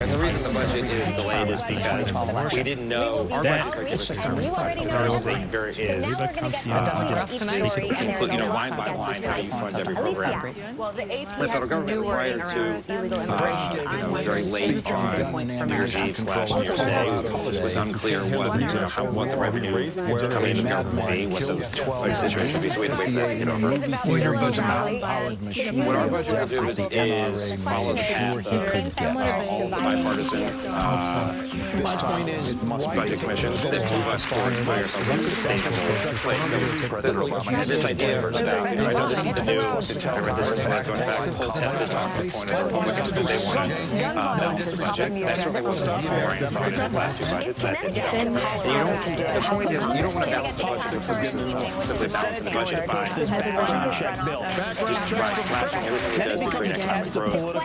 And the reason the budget is delayed is because we didn't know our budgets are different because ours is include, line by line how you fund every program. The federal government prior to very late on New Year's Eve / New Year's Day was unclear what the revenue coming in the bill would be, what the situation would be, so we had to wait for that to get over. What our budget will do is follow the path of all the bipartisan budget commissions that move us towards where ourselves in a sustainable place. This idea about, I know this is the new, I read this was like going back, whole tested talking point of which is that they want to balance the budget. That's what they want to stop boring from the last two budgets. That didn't help. The point is, you don't want to balance the budget simply balancing the budget by slashing everything it does to create economic growth,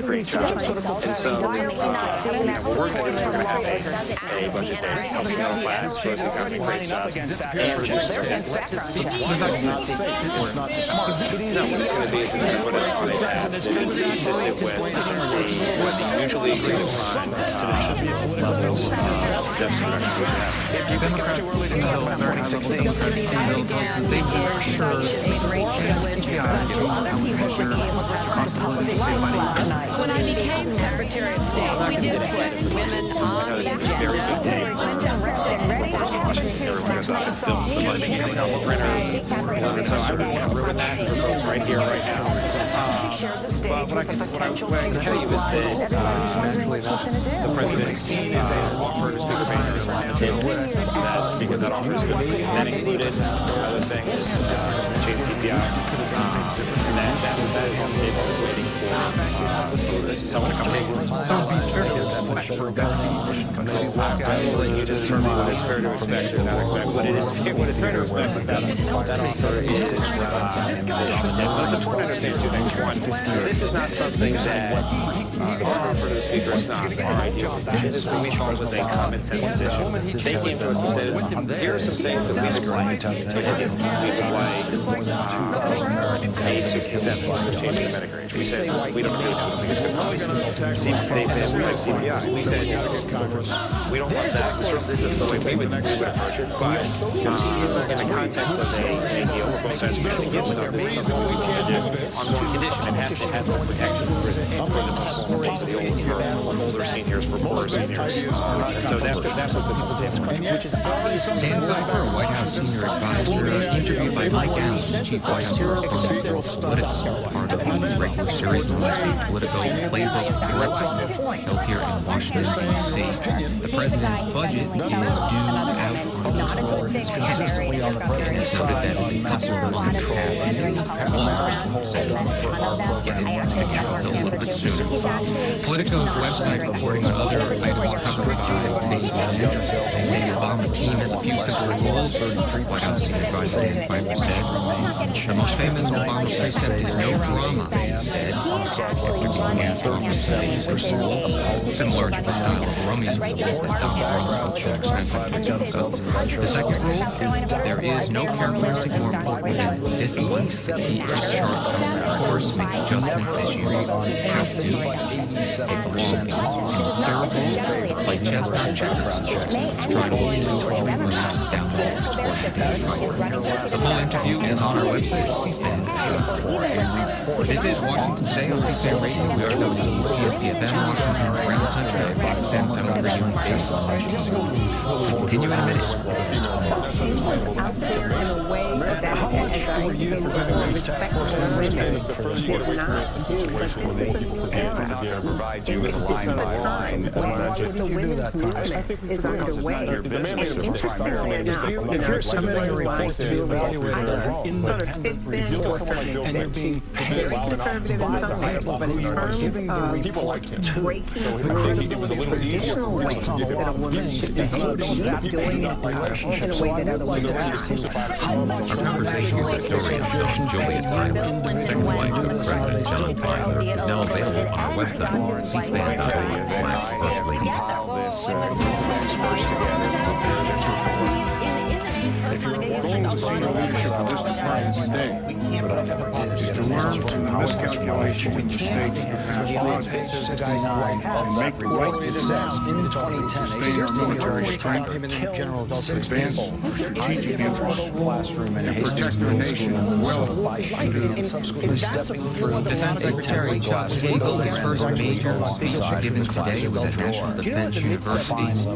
create jobs. And so what we're going to do is we're going to have a budget that helps the middle class, shows the economy, creates jobs, and reduces debt. It's not safe. It's not smart. No, what it's going to be is it's going to put us on a path that is consistent with the mutually agreed upon levels of deficit reduction. Democrats in the bill, very high level Democrats in the bill tells them they will ensure CPI cost of living saved by the When I became Secretary of State, we did put women on the agenda. Very big day for Washington. Everyone goes out and films the budget, getting out the printers, and so I wouldn't want to ruin that for folks right here, right now. But what I can tell you is that the president offered Speaker Boehner is on the table. That offer is good. That included other things, change CPI, and that is on the table. It's waiting for someone to come take it. So it beats fair to push for better emission control. You just determine what is fair to expect or not expect. What is fair to expect is that also is on the table. It's important to understand two things. One, this is not something that the offer to the Speaker is not our ideal position. This is what we thought was a common sense position. They came to us and said, here are some things that we would like to age 67 was changing the Medicare age. We said, we don't agree with that. Because they said, we like CPI. We said, we don't want that. This is the way we would do that. But in the context of a deal where both sides are trying to give some, this is something we want to do on one condition. It has to have some protection for the older seniors, for poorer seniors. And so that's what's at the table. Dan Wilber, a White House senior advisor, interviewed by Mike Allen, chief White House correspondent for Politico, part of the regular series on Wednesday Politico Playbook Directive, held here in Washington, D.C. The president's budget is due out on this consistently on the president has noted that the possibility of passing getting to Capitol Hill a little bit sooner. Politico's website reporting on other items covered by today's event. The Obama team has a few simple rules. White House senior advisor Dan Pfeiffer said, the most famous Obama precept is no drama, he said, after being asked on similar to the style of Romeo that Donald Rumsfeld showed extensive criticism of. The second rule is there is no characteristic more important than discipline. He just short term, of course, make adjustments as you have to take a long game. And the third rule, play chess, not checkers. Try to win all rooms down the The full interview is on our website at C-SPAN. This is Washington Today on C-SPAN Radio. We are WCSB-FM, Washington, around the country on Fox and 730 base on Washington. We'll continue in a minute. How much were you understanding the first quarter we current the situation where the people can provide you with a line-by-line budget? The women's movement is underway. Your business is Interestingly enough, if you're submitting a report to evaluate kind of sort of fits in to a certain extent. She's very conservative in some ways, but in terms of breaking through the traditional way that a woman should behave, she's doing it in a way that other women are not. Our conversation with historian Julia Tyler, second wife of President John Tyler, is now available on our website, c-span.org/first lady. Compile this first together to prepare this report. If goal of senior leadership in this department today is to learn from the miscalculations of mistakes of the past run and make the right decisions to sustain our military strength, advance our strategic interests, and protect our nation well into Defense Secretary Chuck Hagel, his first major speech given today was at National Defense Universities in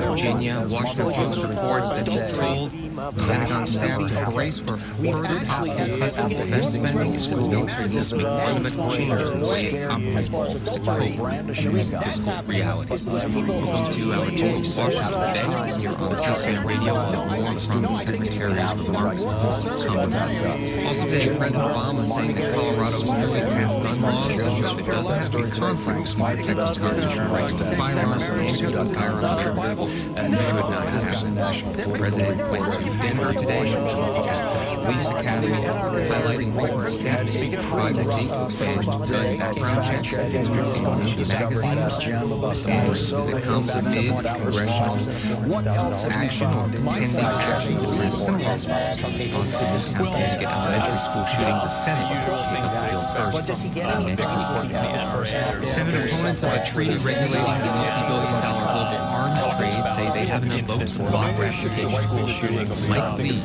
Virginia. Washington Post reports that he told the Pentagon staff to brace for further possible cuts in defense spending until the military will make fundamental changes in the way it operates to control fiscal reality. Those 2 hour Toing Washington today here on CSPAN Radio with more from the Secretary's remarks coming up. Also today, President Obama saying that Colorado is newly passed gun laws that it doesn't have to be conflicts with the Texas Constitutional right to firearms and firearms attributable and should not happen. The President went to Denver today and spoke at Police Academy, highlighting recent steps to provide the state to expand gun background checks, restricting magazines, as it comes amid congressional action or pending action to address similar response to this California elementary school shooting. The Senate will take up the bill first next week. Senate opponents of a treaty regulating the multi-billion-dollar global arms trade say they have enough votes to block ratification school shootings. Mike Lee,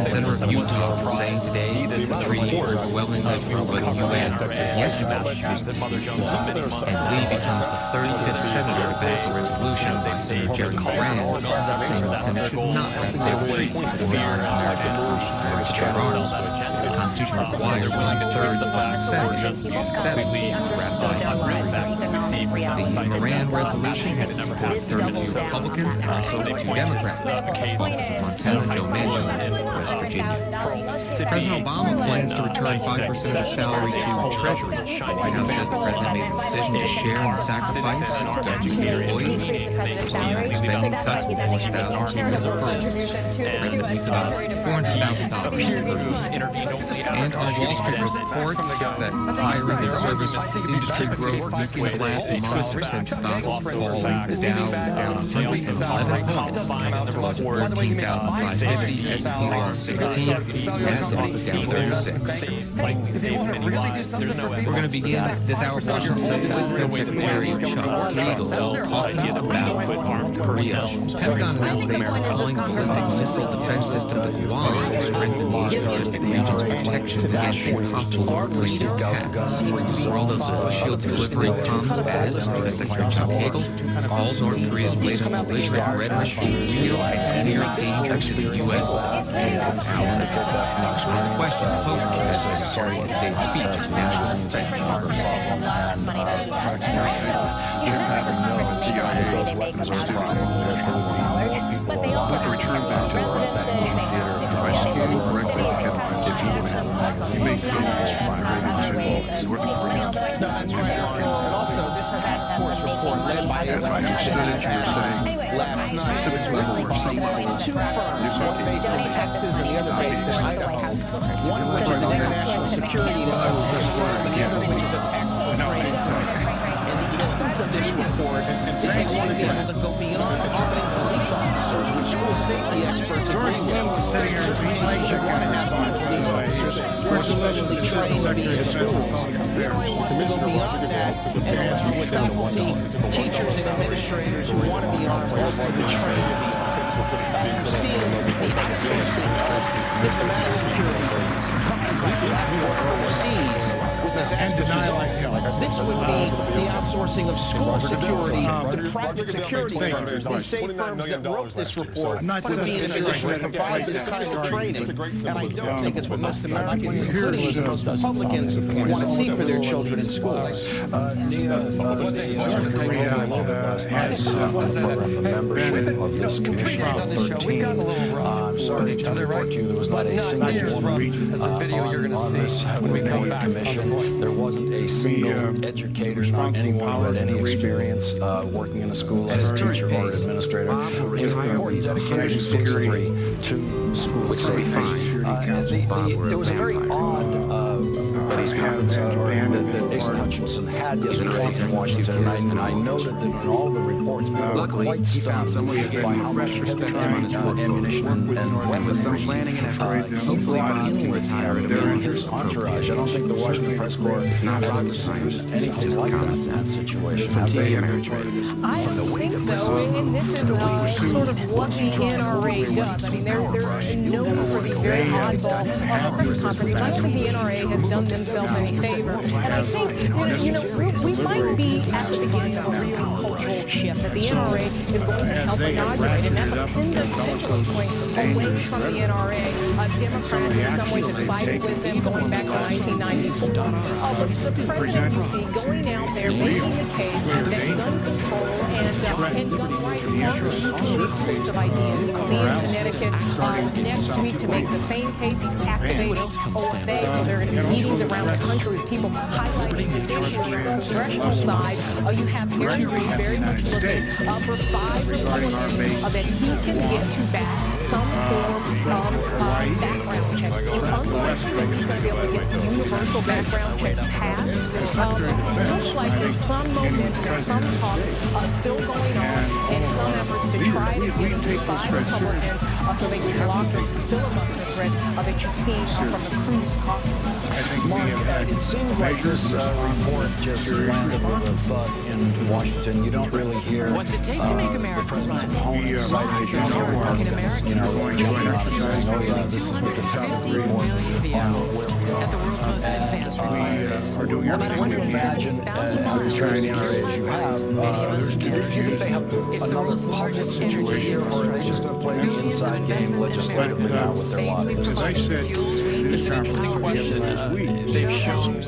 Senator of Utah, saying today that the treaty overwhelmingly approved by the UN yesterday. And Lee becomes the 35th senator to back a resolution by Senator Jerry Moran, saying the Senate should not ratify the treaty before Irish arms. The Constitution requires 1/3 of the Senate to accept or ratify the Moran resolution has the support of 32 Republicans and also 2 Democrats, Montana and Joe Manchin in West Virginia. President Obama plans to return 5% of his salary to Treasury. The White House says the president made the decision to share in the sacrifice of employees. Spending cuts will force thousands to use furloughs. The president needs about $400,000. And on Wall Street reports that hiring and service industry growth weakened the last month since stocks falling. The Dow was down 111 points to 14,550. S&P lost 16. Nasdaq down 36. We're going to begin this hour portion of Secretary Chuck Hagel talking about Korea. Pentagon announced they are deploying a ballistic missile defense system to Guam to strengthen the Pacific region's protections against a possible North Korean attack. The world of the shield's delivery comes as Secretary Chuck Hagel called North Korea's latest belligerent rhetoric a real and clear danger to the U.S. and its allies. One of the questions posed to the Secretary in today's speech, National Secretary those weapons are still I'd like to return back to that movie theater. If I scan correctly, if you would have a magazine, you may come to North Korea. No, that's right. And also, this task force report led by as I understood it, you're saying last night specific level or some level. two firms, one based in Texas and the other based in Idaho. One of which is an international security intelligence firm, and the other which is a technical training firm. And the essence of this report is they want to be able to go beyond arming police officers, which school safety experts agree with. They want to have police officers who are specially trained to be in schools. They want to go beyond that and allow faculty, teachers, and administrators who want to be armed also to be trained to be armed. You're seeing the outsourcing of diplomatic security companies like BlackRock overseas with this this would be the outsourcing of school security to private security firms. These same firms that wrote this report would be in a position to provide this kind of training. And I don't think it's what most Americans, including most Republicans, want to see for their children in schools. North Korea has the membership of this commission of 13. I'm sorry to report to you there was not a single woman on this commission. There wasn't a single educator, not anyone who had any experience working in a school as a teacher or administrator. They were important dedicated security to school safety. There was a very odd press conference that Asa Hutchinson had yesterday in Washington, and I noted that in all the reports, people were quite stunned by how much heavy ammunition and with some planning and effort, hopefully Bob can retire in his entourage. I don't think the Washington Press Corps had ever seen anything like that in that situation. I think so, and this is sort of what the NRA does. I mean, they're known for these very oddball press conferences. I don't think the NRA has done themselves any favor, and I think we might be at the beginning of a real cultural shift that the NRA is going to help inaugurate, and that's a pendulum swing away from the NRA. Democrats in some ways have sided with them going back to 1994. But the president you see going out there making the case that gun control and gun rights aren't mutually exclusive ideas. He'll be in Connecticut next week to make the same case. He's activating OFA, so there are going to be meetings around the country with people highlighting this issue. On the congressional side, you have Harry Reid very much looking for 5 Republicans that he can get to back some form of background checks. Unlikely he's going to be able to get universal background checks passed. Looks like there's some momentum and some talks still going on and some efforts to try to get these 5 Republicans so they can block those filibuster threats that you've seen from the Cruz caucus. Mark, it seemed like this report just landed with a thud in Washington. You don't really hear what's it take to make America the president's opponents citing Republicans, jumping out and saying, oh yeah, this is the Confederate report at the world's most advanced are doing everything When you imagine how trying the NRA as you have, do you think they have another public situation here, or are they just going to play the inside game legislatively now with their lobbies? As I said, it's an interesting question. They've shown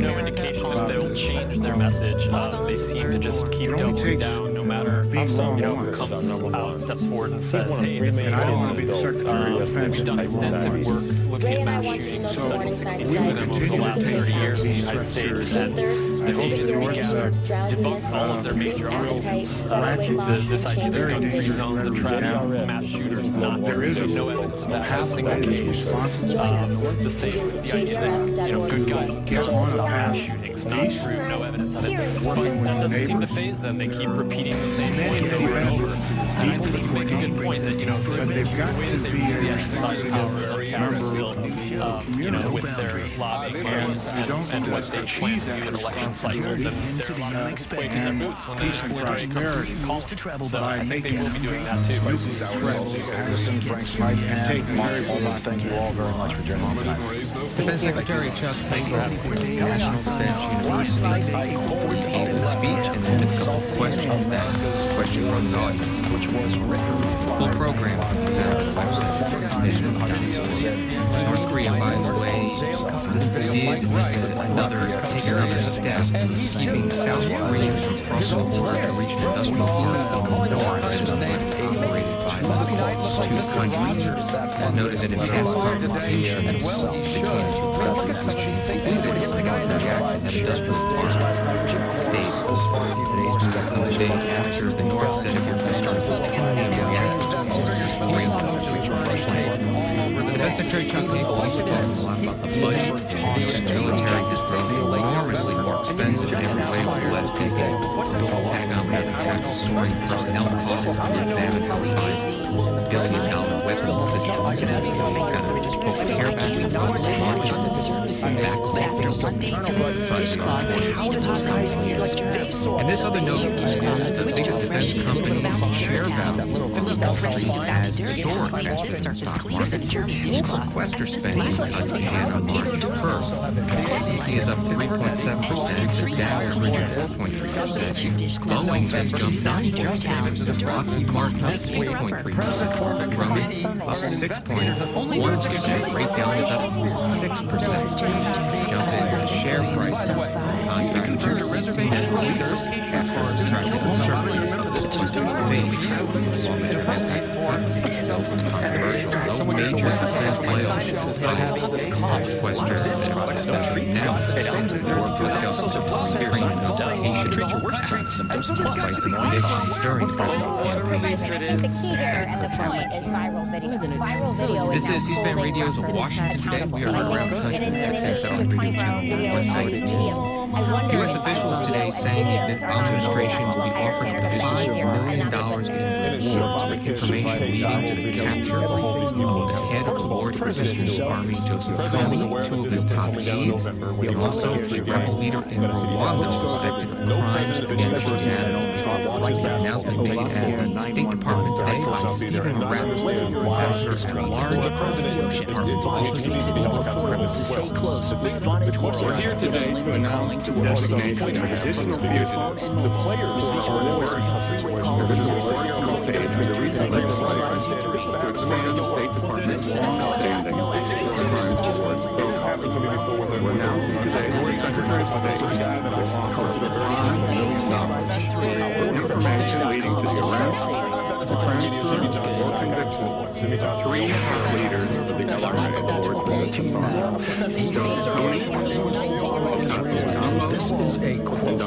no indication that they'll change their message. They seem to just keep doubling down no matter who comes out, steps forward and says, hey, this is wrong. We've done extensive work looking at mass shootings, studying 62 of them over the last 30 years in the United States, and the data that we gather debunks all of their major arguments. This idea that gun-free zones attract mass shooters, not there is no evidence of that in a single case. The same with the idea that good guys can stop mass shootings, not true, no evidence of it. But that doesn't seem to faze them. They keep repeating the same points over and over. And I think you make a good point that the way that they de-emphasize power with their lobbying and what they plan to do in election cycles, and they're a lot of quake in their boots when they call to travel. So I think they will be doing that too. Anderson, Frank Smythe, and Mark Coleman, thank you all very much for joining me tonight. Defense Secretary Chuck Hagel, National Defense University, gave a speech and then a couple of questions back. Question from the audience, which was full program on the North Korea, by the way, did take another step in keeping South Korea from crossing the border to reach an industrial border north as operated by two countries. As noted that it has provocations between the two countries, included in the industrial park states. Today's day after the North said it would start Defense Secretary Chuck Hagel also talks a lot about the budget. The U.S. military has grown enormously more expensive in every way over the last decade. Economic attacks, soaring personnel costs, and examine how we find billion-dollar weapons systems and just care back and forth to march on this and this other note is the biggest defense company, ShareValue, has soared past the stock market. Sequester spending cuts began on March 1st. S&P is up 3.7%, Dow is risen 4.3%, Boeing has jumped 9.3%, Lockheed Martin up 8.3%, Grumman up 6.1%, Raytheon is up 6%. Jump in the share prices, contractors, natural leaders, as far as attracting conservatives, up debate along internet seldom controversial. No major extent playoffs is question now during the This is C-SPAN Radio's Washington Today. We are heard around the country on XXL Radio Channel 198. U.S. officials today saying the administration will be offering up to $5 million in rewards for information leading to the capture of the head of the Lord's Resistance Army, Joseph Toing, two of his top aides, and also a rebel leader in Rwanda suspected of crimes against humanity. An announcement made at the State Department today by Stephen Ratcliffe, ambassador at large of to stay close. We're here today to announce the designation of additional fugitives. The players are awarded this is a historical page for the recent legislation to expand the State Department's long-standing crimes awards program. We're announcing today that the Secretary of State will offer $5 million for information leading to the arrest, the transfer, or conviction of 3 leaders of the LRA Lord's Resistance Army. This is a quote.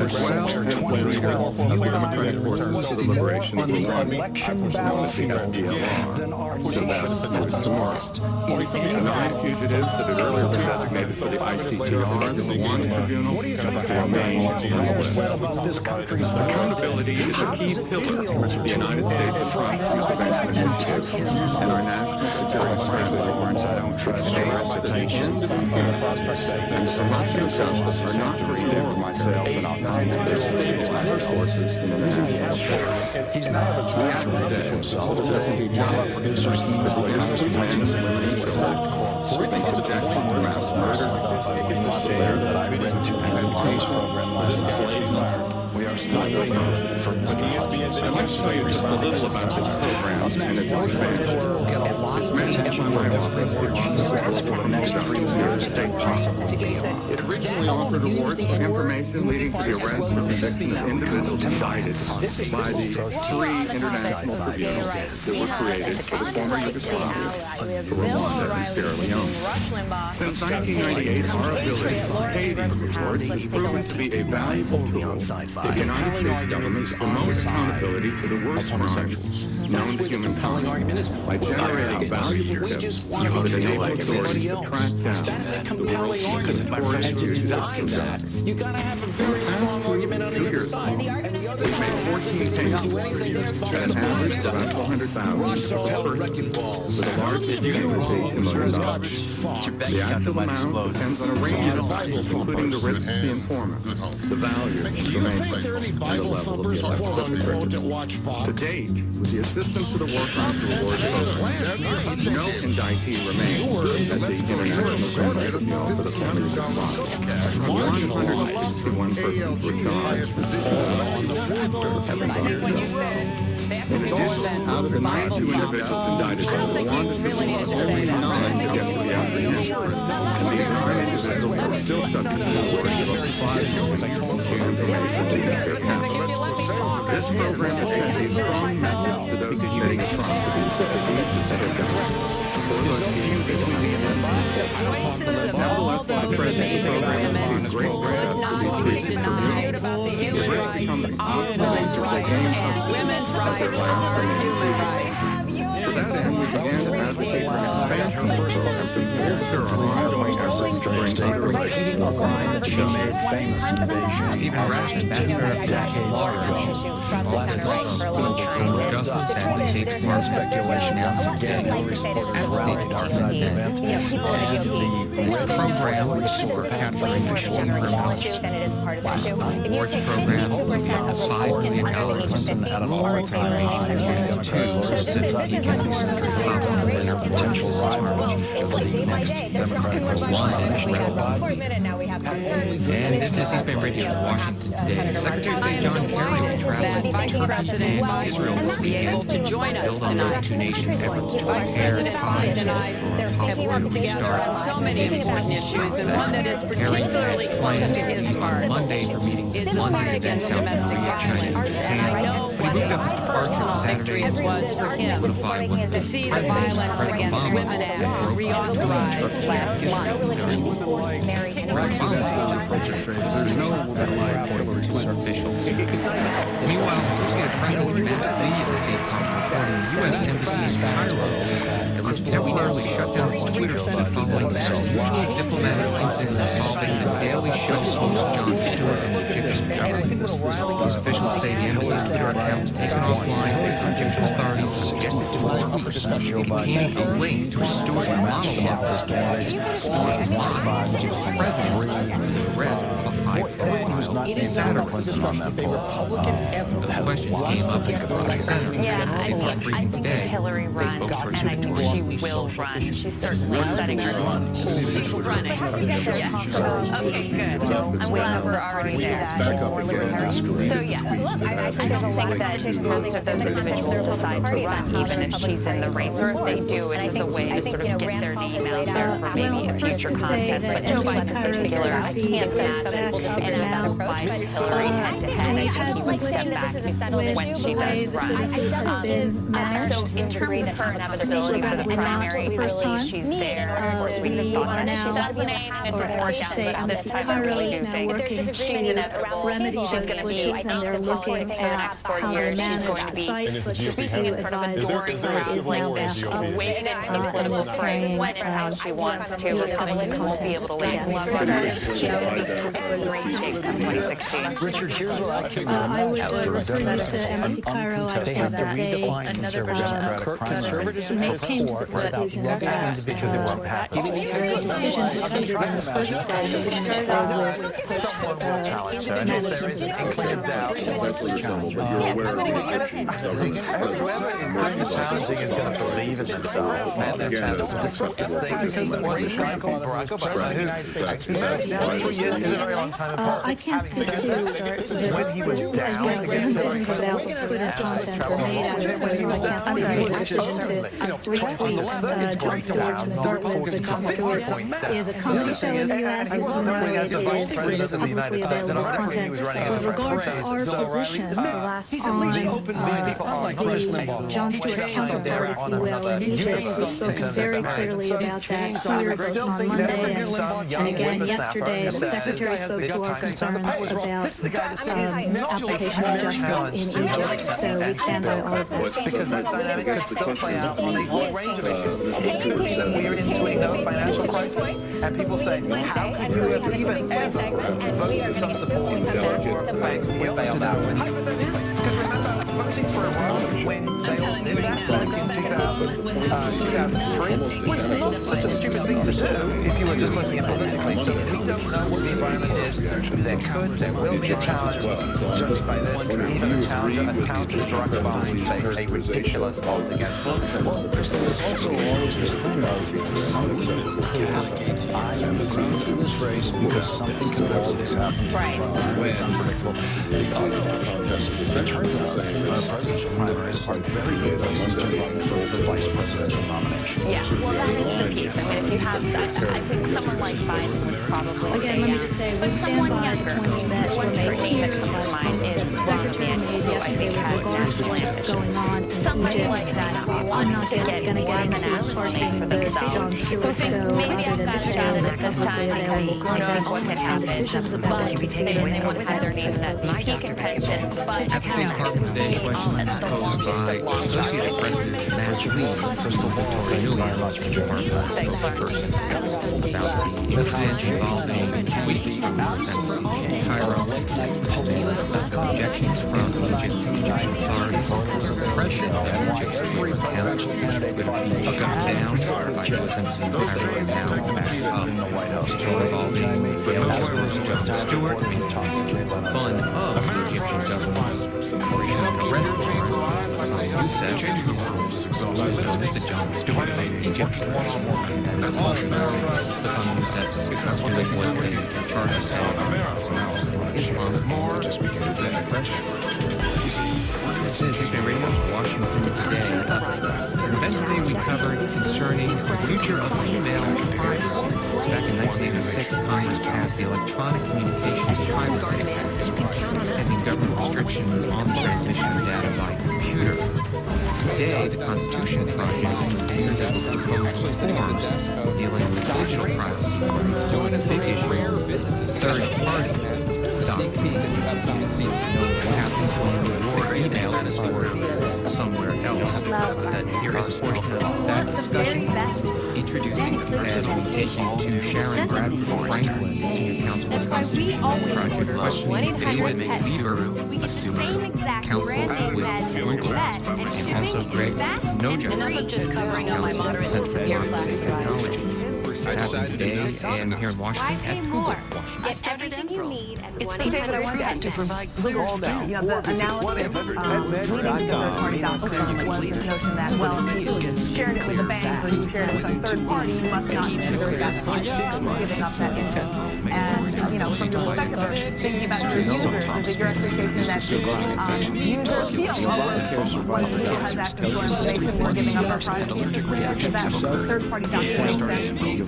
As well as the leader of the Democratic Forces for the Liberation of the election battlefield than our that's tomorrow. The 9 fugitives that had earlier been designated for the ICTR and the Rwanda Tribunal remain on the list. this country's Accountability is a key pillar of the United States Crime Prevention Initiative and our national security strategy. And corruption and justice are not to restore myself and our consular stabilize resources in international affairs. He's now returned to himself to be justice for the honest men and women in the Objection to mass murder. It's a shame that I've read too many space program last night. We are still waiting for Mr. Hodgins. I'd like to tell you just a little about this program and its expansion. It's meant to give my office the says for the next 3 years state possible. It originally offered awards for information leading to the arrest or conviction of individuals indicted by the 3 international tribunals that were created for the former Yugoslavia, for Rwanda, and Sierra Leone. Since 1998, our ability to pay these rewards has proven to be a valuable tool. The United States government promotes accountability for the worst crimes known to humankind by generating valuable tips that enable authorities to track down the world's most notorious fugitives. You gotta have a very strong argument on the other side. We've made 14 payments at an average of about $400,000 per person, with a large fee of $8 million. The actual amount depends on a range of factors, including the risk to the informant, the value of the information, and the level of the alleged perpetrator. To date, with the assistance of the War Crimes Reward Program, no indictee remains at the International Criminal Tribunal for the former Yugoslavia. 161 persons were charged. In addition, out of the 92 individuals indicted by the Rwanda Tribunal, only 9 could get to the apprehension. And these 9 individuals are still subject to rewards of up to $5 million for information leading to their capture. This program has sent a strong message to those committing atrocities that the deeds that they have done. For those few between the events. Nevertheless, the President program has achieved great success for these 3 tribunals. It has become obsolete as they gain custody of their last remaining fugitives. To that end, we began to advocate for an expansion of the program to bolster our ongoing efforts to bring greater repeating a line that she made famous in Beijing. Stephen Ratcliffe, ambassador at decades ago. Speculation once again, Hillary supporters rallied outside the event, and the program resource capturing official criminals last night. Awards program $5 million. Clinton at an all-time high. He's Democratic voters inside he can be seen very popular as a potential rival for the next Democratic presidential nomination. And this is C-SPAN Radio's Washington Today. Secretary of State John Kerry will travel Vice President Israel Biden will be able to join us build on those tonight. two nations' efforts to Vice repair President ties Biden and I have worked together on so many important issues, and one that is particularly close to his heart Monday for meetings is the fight against domestic violence. And I know what a personal victory it was for him to see the Violence Against Women Act reauthorized last month. There's no woman like Hillary Clinton. Officials. Meanwhile, Associated Press has been Matt Lee at the State Department reporting U.S. Embassy in Cairo at least temporarily shut down its Twitter feed following that unusual diplomatic incident involving the Daily Show host Jon Stewart and the Egyptian government. Officials say the embassy's Twitter account was taken offline as Egyptian authorities suggested 4 weeks. It contained a link to a Stewart monologue as candidates was mocked the Egyptian president after the arrest of a high-profile satirist. Those questions came up in the Senate. Yeah, I think Hillary runs, and I think she will run. She's certainly setting her own. She's running. Yeah. Okay, good. And we were already there. So yeah, I don't think that most of those individuals decide to run, even if she's in the race, or if they do, it's as a way to sort of get their name out there for maybe a future contest. But Joe Biden in particular, I can't imagine an NFL Biden Hillary head-to-head. I think he would step back when she does run. So in terms of her inevitability for the primary, firstly, she's there. Of course, we thought that in 2008, it didn't work out, but this time I really do think she's inevitable. She's going to be, I think, the politics for the next 4 years. She's going to be speaking in front of adoring crowds like this. She'll be wading into the political frame when and how she wants to. Republicans won't be able to love her. She's going to be in great shape come 2016. Richard, here's what I can I would recommend to Embassy Cairo after that day another conservatism may came to the conclusion that the decision to send her in the first place started off with challenging is going to believe in themselves and to disrupt this thing because there was this guy called Barack Obama who is a very long time apart. I can't speak to when he was down against Hillary about Twitter content or made out of Twitter. I can't speak to retweet Jon Stewart and Jon Stewart is a comedy show in the U.S. It is publicly available content. With regards to our position on Jon Stewart counterpart, if you will, and we've spoken very clearly about that here both on Monday and again yesterday. The Secretary spoke to our concerns about application of justice in Egypt, so we stand by all of that. Because that dynamic could still play out on a whole range of issues. It could be that we're into another financial crisis, and people say, how could you even ever vote for some support for banks that were bailed out? Because remember, voting for Iran when they all did that, like in 2003, was not such a stupid thing to do if you were just looking at politically. So we don't know what the environment is. There will be a challenge judged by this. Even a challenger as talented as Barack Obama would face a ridiculous odds against them. Well, there's also always this thing of something could happen. I am going into this race because something could always happen. Right. It's unpredictable. The other contest is it turns out presidential primaries are very good places to run for the vice presidential nomination. Yeah, well, that is the piece. I mean, if you have such, I think someone like Biden would probably Again, let me just say, we stand by the points that were made here by the Secretary made yesterday with regards to what's going on in somebody like that I'm not going to get into parsing the Jon Stewart show other than to say that it's publicly available content and decisions about it. They want to have their name in that VP contention, but At the State Department today, questions posed by Associated President Matt Lee, Crystal Victoria Nuys, person about the incident involving tweets from Embassy in Cairo, objections from Egyptian authorities, repression that Egypt's took up down by U.S. Embassy in Cairo and now back up, involving Daily Jon Stewart, fund of the Egyptian government, operation of an arrest warrant, you said, Changing the world is exhausting. Mr. John Stewart of Egypt, was on Newsets, doing what to charge us Islam's more just begin today. This is Radio Washington today. Yesterday we covered concerning the future of email and privacy. Back in 1986, Congress passed the Electronic Communications Privacy Act, ending government restrictions on the transmission of data by computer. Today, the Constitution Project appears as a proposed reform dealing with digital privacy. One of the big issues, third-party doctrine. What happens when your email is stored somewhere else? That here is a portion of that discussion. Introducing the first as we take you to Sharon Bradford Franklin, Senior Counsel for the Constitution Project, questioning anyone makes Subaru assuming counsel with Winklevoss, and also Greg Nojek. Enough of just covering up my moderate to severe class technology. It's happening today and here in Washington. Why pay more? Get everything you need at It's so, David, I wanted to ask you for clear scan. The analysis leading to the third-party doctrine was this notion that, well, if you shared it with a bank or you shared it with some third party, you must not be really that giving up that interest. And, from your perspective of thinking about your users, is it your expectation that users feel, once the has access to our information, we're giving up our privacy interest? Is that third-party doctrine makes sense?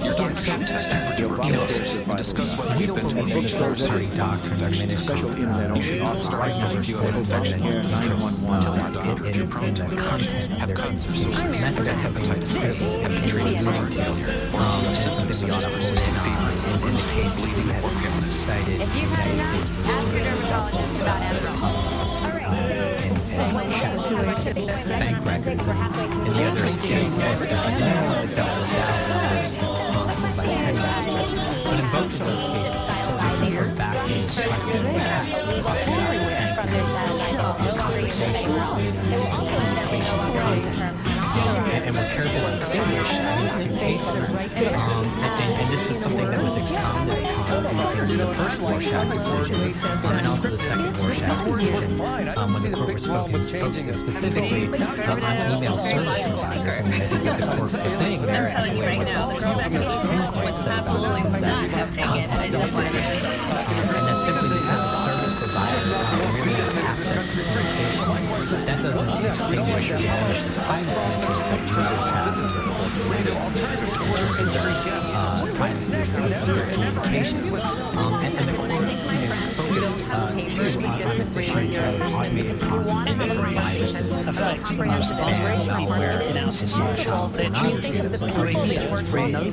Discuss whether we've been to a third-party doctrine special internet only authorized review of infection 911 if you're prone to content have cancer sources hepatitis B it's something we ought to hold in the case bleeding or cited If you've had enough, ask your dermatologist about Adderall. bank records and the other case there's a that dealt with thousands by headmasters. But in both of those cases, they refer back to discussing conversations and we're careful to distinguish these two cases. And this was something that was expounded upon in the first Rorschach decision and also the second Rorschach decision when the court was focusing specifically on email service providers. And I think what the court was saying there, and the way the Supreme Court said about this is that content is different. And that's simply because a service provider really has access to communications. That doesn't distinguish or diminish the privacy interests that users have to report to privacy of their communications. And the court focused too on this issue of automated processing for viruses, effects, spam, malware, and child pornography that was raised.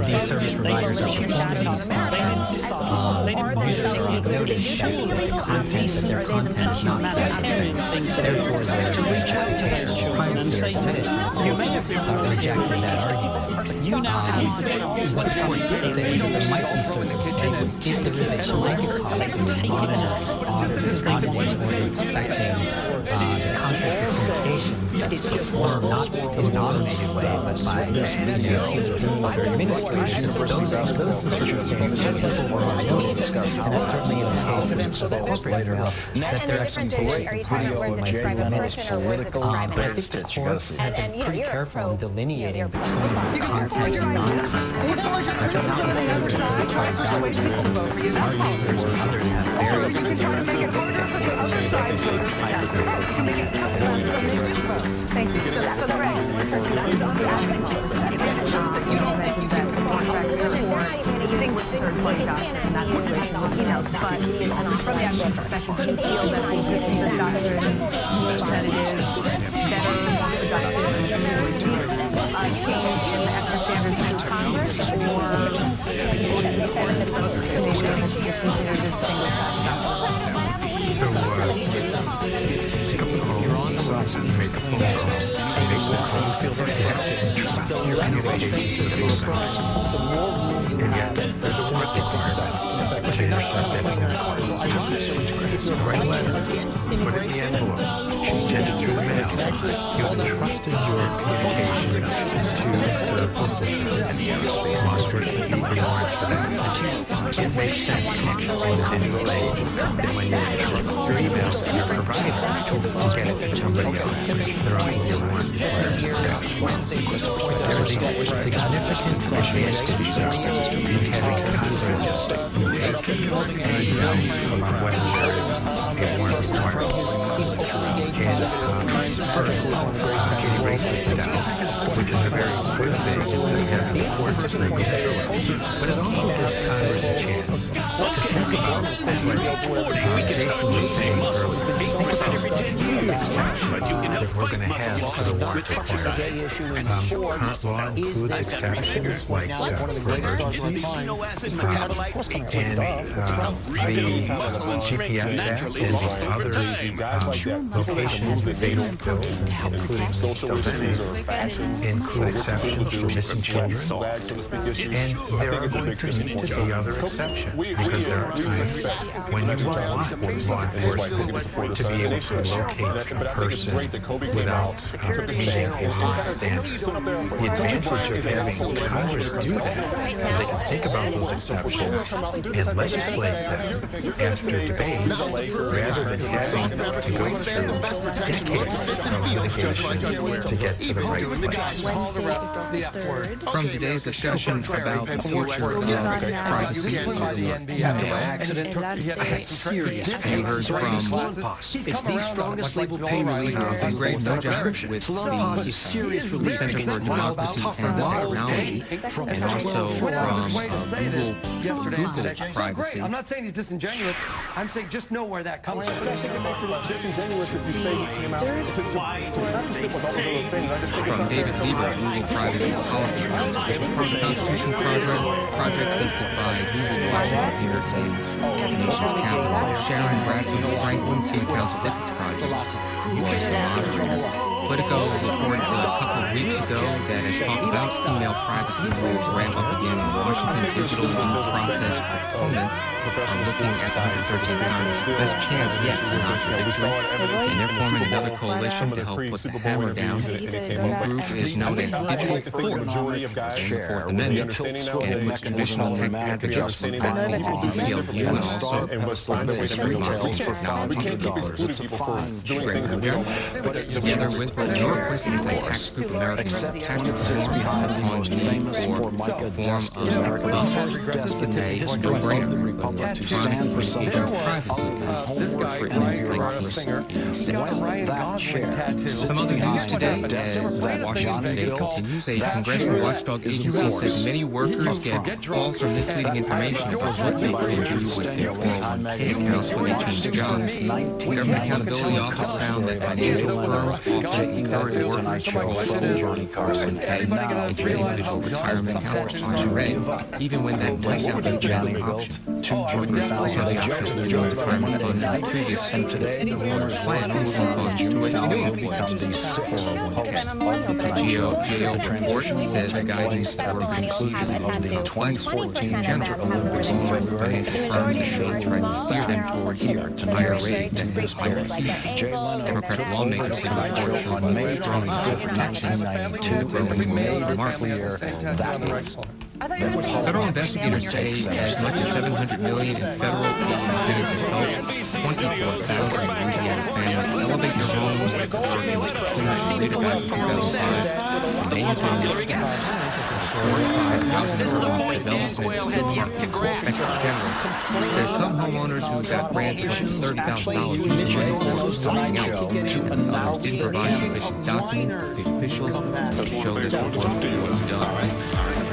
These service providers are performing these functions. Users are on notice that their content is not censored. Therefore, their expectations of privacy are diminished. You may have rejected that argument. You now have the choice. What the court did say is that there might be circumstances if there is a blanket policy modernized auditing or inspecting the content of communications that's performed not in an automated way, but by human beings or administrators. Those circumstances were on notice, and that's certainly in the case of the corporate email that they're actually great video of managed political. But I think the courts have been pretty careful in delineating between content and non-content. That's not the other side. Our users and others have very Thank you. So, Greg, that's on the aspect of that you mentioned that the contract therefore distinguished third-party doctrine and that's relational emails, but from the actual profession, do you feel that the existing doctrine means that it is better, more productive to receive a change in the ethical standards of Congress, or just consider distinguished doctrine? So, a couple of calls, you make a phone call, you feel very and yet, there's a work requirement. Which you're not write a letter, put it in the envelope, send it through the mail. You have entrusted your communications to the postal service and the aerospace industry. You pay large for that. It makes sense when it's in your age, and when you entrust your emails to your providing a tool to get it to somebody else. They're on tier 1. There is a significant advantage to these aspects to having Congress about whether there is a warrant required. And erases the doubt, which is a very good thing and important thing. But it also gives Congress a chance to think about what Jason was saying earlier, that we're going to have for the warrant required. Current law includes exceptions like emergencies, and the GPS Act and the other locations based bills, including social issues or fashion, include exceptions for missing children. And there are going to need to be other exceptions because there are times when you want law enforcement to be able to locate a person without being a hot standard. The advantage of having Congress do that is they can think about those exceptions and legislate them after debate rather than having to go through decades of litigation to get to the right place. From today's discussion about the future of privacy and I had serious pain. you heard from It's the strongest labeled pain reliever. in great no doubt with the serious relief Center for Democracy and Technology, and also from Google's privacy. I'm not saying he's disingenuous. I'm saying just know where that comes from. I think it makes it disingenuous if you say he came out to preface it with all those other things. I just think From David Lieber, Google Privacy Policy Council, from the Constitution Project hosted by Google Washington PRC, Nation's Capital, Sharon Bradford Franklin, Senior Counsel Ethics Project, voice the moderator. Politico reports a couple of weeks ago that as talk about email privacy rules ramp up again in Washington, digital process proponents are looking at the 136 best chance yet to knock the victory, and they're forming another coalition to help put the hammer down. The new group is known as Digital Force. They support the amendment, and it puts traditional tech advocates like Apple, ACLU, and also responsible for democracy technology. Together with the New York anti-tax group American Tax Reform on the need for today is no brainer. Privacy agent privacy This guy, Ryan Singer, got a Ryan Gosling tattoo. Some other news today as Washington today continues. A congressional watchdog agency says many workers get false or misleading information about what they can do with their 401k accounts when they change jobs. The Government Accountability Office found that financial firms often encourage workers to Johnny Carson and now individual retirement accounts on Ray, even when that might not be the only option. Workers also have the option to join retirement fund in previous today, the rumors plan on moving funds to a new employer. The GAO report says the guidance for conclusion of the 2014 General Olympics in February firms should try to steer them toward higher rates and higher fees. Democratic lawmakers say the report should on May 25, 1992, and we made it clear that is. Federal investigators say as much as $700 million in federal benefits to help 24,000 Louisiana families elevate their homes with the work in opportunities later back in 2005. They intend to staff 45,000 development Inspector General says some homeowners who got grants of $30,000 recently are starting out and others didn't provide sufficient documents to state officials to show that the work was done.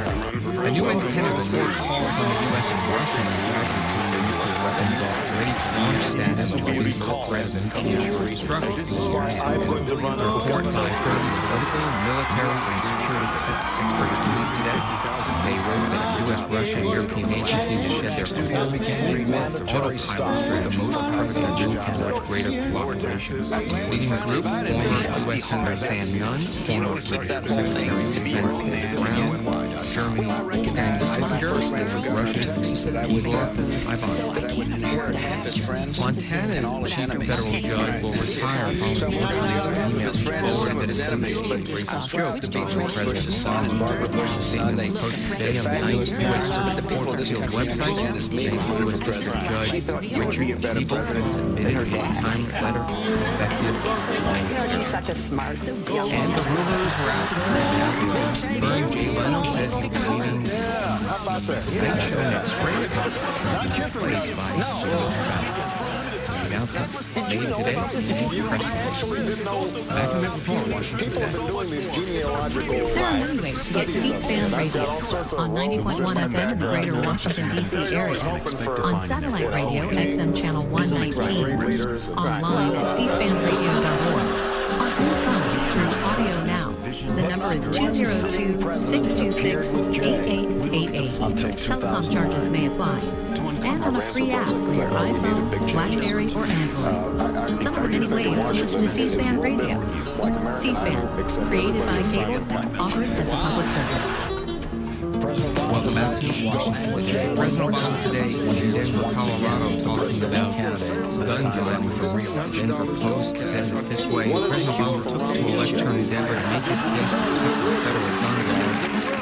A new independent report calls on the U.S. and Russia to return their nuclear weapons off ready for launch status before the President initially struggles. The report by President political, military, and security experts released today. They wrote that U.S., Russia, and European nations need to shed their autopilot strategy, most permanent and much greater cooperation. Leading the group, former U.S. Senator Sam Nunn, former Secretary of Defense Kenneth Brown, Germany's Wolfgang Ischinger, Russia's Igor Ivanov. Montana's chief federal judge will retire following emails forwarded that is racist joke about President Obama and Barbara Bush's son. They posted today on the U.S. Court of Appeals website. U.S. District Judge Richard People submitted a time letter effective. She's such a smart. And the rumors were out there now. Confirmed Jay Leno says he'll be leaving How about that? Tonight Show next spring. Not kissing me. No. Announcement made today. Actually didn't know. People have been doing these genealogical There are many ways to get C-SPAN radio on 90.1 FM in the greater Washington, D.C. area, on satellite radio, XM channel 119, online at cspanradio.org, on your phone through Audio Now. The number is 202-626-8888. Telecom charges may apply. And on a free app for your iPhone, BlackBerry, or Android. Some of the many ways to listen to C-SPAN radio. C-SPAN, created by cable, offered as a public service. Welcome back to Washington. President Obama today in Denver, Colorado, talking about gun violence for real. Denver Post says it this way. President Obama took to a lecture in Denver to make his case for federal gun laws.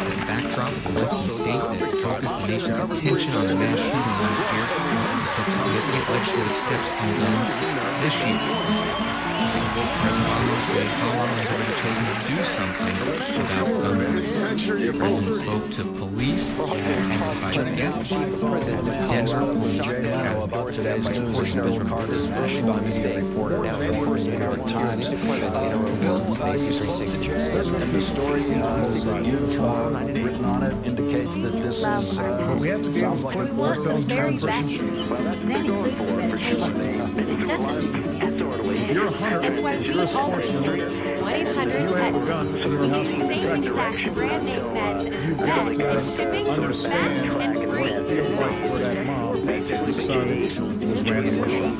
The backdrop of the Western state that focused the nation's attention on the mass shooting last year took significant legislative steps on guns this year. President Obama said Colorado has already chosen to do something about gun violence. The president spoke to police and invited guests. Denver About today's news is Bill Carter's national media reporter now for the New York Times. The story you've written on it indicates that this is We have to be able to put ourselves in Very transition. That includes some medications, but it doesn't mean we have to. If you're a hunter, That's why we you're a always sportsman, 1-800-PET. you have a gun in your We house get to the same protect your exact brand name meds as You've got vet, to and shipping is understand fast and free. what it feels like for that mom whose son was randomly shot.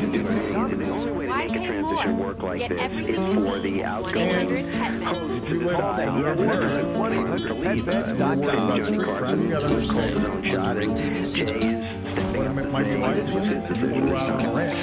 Why pay more? Get everything you need. 1-800-PET. If you live in an urban area, and you're worried about street crime, you got to understand what it might be like if you grew out on a ranch.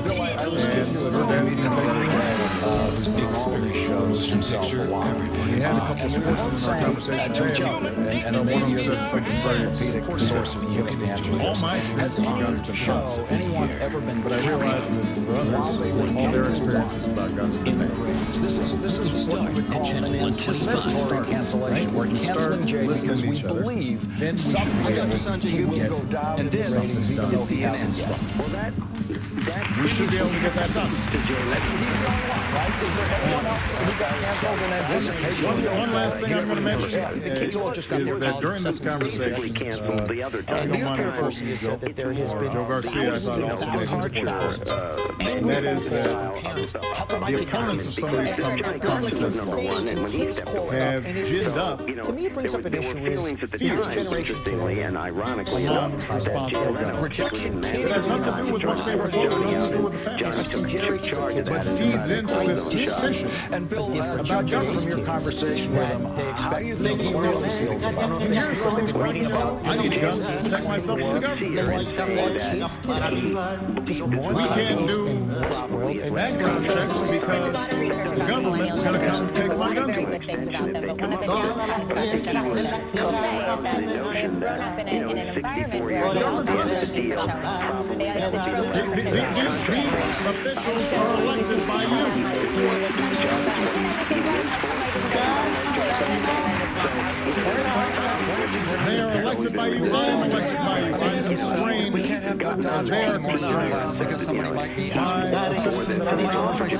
I was speaking to a meeting who's been on all these shows himself a lot. We had a couple sportsmen in our conversation today, and one of them said something very orthopedic source of you the answer. all my experiences with guns have been shots. Anyone ever been? But I realized that all their experiences about guns have been negative. This is what we call an anticipatory cancellation. We're canceling Jay because we believe someday he will go down in the ratings even though he hasn't yet. We should be able to get that done. He's the only one, right? Is there anyone else who got canceled in anticipation? One last thing I'm going to mention is that during this conversation, I don't mind enforcing Joe Garcia, I thought also made an important point. And that is that the opponents of some of these conversations have ginned up To me, it brings up an issue is fears generation today and ironically among responsible government. rejection It can't had nothing to do with what's being proposed, nothing to do with the facts. some generations of kids But feeds into this suspicion And Bill, about judging from your guns. conversation with him, how do you think he really feels about And this? here's some of these questions about, I need a gun to protect myself from the government. Kids today, just more We can't do world and background checks because the government's going to come and take my guns away. Good things about them, but one of the downsides about this generation, people say, is that they've grown up in an environment where they don't have those things to show up. They have the trope of These officials are elected by you. They are elected by you. I am elected by you. I am constrained. we can't have gun down They are anymore constrained because somebody might be by the system that I'm elementary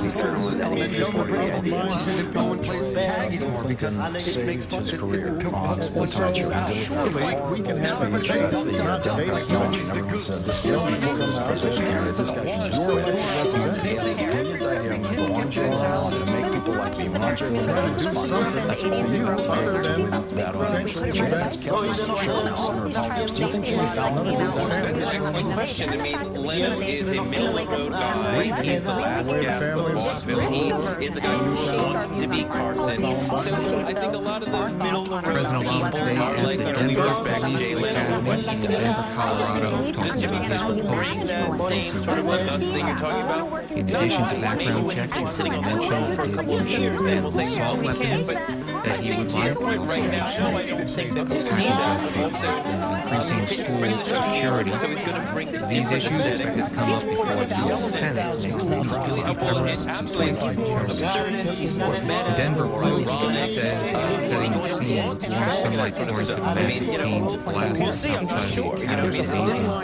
school principal. She said no one plays the tag anymore because it makes fun his of career on sports Surely we can have a debate that's not based on Everyone said this guy before he was a presidential candidate, this guy should just quit. Brilliant idea. I'm going to go on jail. I'm going to make people like me. When I'm jail, I'm going to do something. That's all you other than that potentially That's Kelly's show in the center of politics. Do you think Jimmy Fallon would do that? That's an excellent question. I mean, Leno is a middle-of-the-road guy. think he's the last gasp of vaudeville. He is the guy who wanted to be Carson. So I think a lot of the middle of the road people are like, we respect Jay Leno, what he does. Colorado, Just to bring that same sort of us thing you're talking about. in addition to background checks, He's sitting on the throne for a couple of years, then we'll say, yeah, we can, but that he would to your like point right now, no, I don't think that we'll see that. But also, increasing he's school bringing the show security. so he's going to bring These different issues aesthetic. expected to come up before the Senate next week. Well, absolutely, he's more absurdist, he's more meta, Denver more Post ironic. says setting the scene for sunlight towards the massive panes of glass We'll see, I'm not outside sure. the You know, I mean, Academy this, of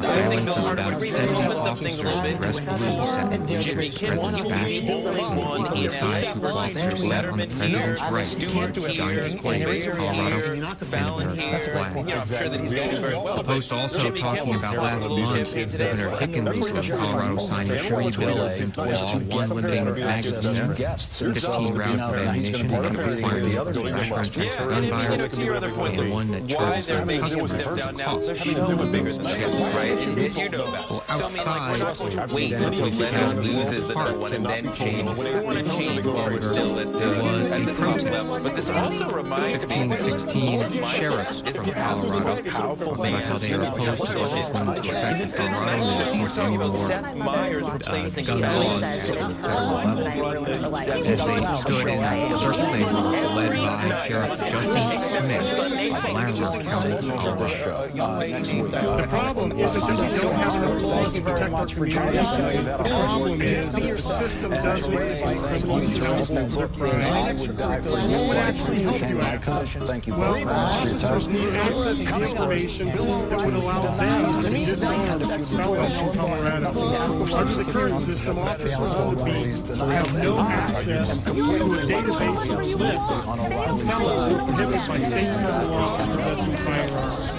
I think violence Bill of Hart about agrees 70 to up things a little officers bit dressed blue before sat in Jimmy Bush's Kimmel. He president's will be the only one back. in Inside, two officers sat on the president's right. Stewart here, Diners Quay, Colorado, Fallon here. You know, I'm sure that he's going to do very well. The Post also Jimmy talking Kimmel's about throwing last a little month, champagne today as Governor well. Hickenlooper of Colorado signed a 3 bills into law, one limiting magazines, 15 rounds of ammunition, and requiring background checks for gun buyers, and one that Why charges they're making him customers step down now? costs. The show was bigger than that, right? You know that. Well, So I mean, like, we're not going to wait outside until the Leno Academy loses the Park, no one and then change. We want to change while we're still at the top level. But this also reminds me of 16 sheriffs from Colorado powerful about how they are opposed to what is going to affect the Colorado and we're talking about Seth Meyers replacing gun laws at the federal level. As they stood in a circle neighborhood led by Sheriff Justin Smith of Larimer County, Colorado. The problem is that we don't have enough laws to protect our communities. The problem is that the system doesn't police their crime. What would actually help you access? Well, officers need access to information that would allow them to disarm felons in Colorado. Under the current system, officers would have no access to a database of lists of felons who are prohibited by state and federal law from possessing firearms.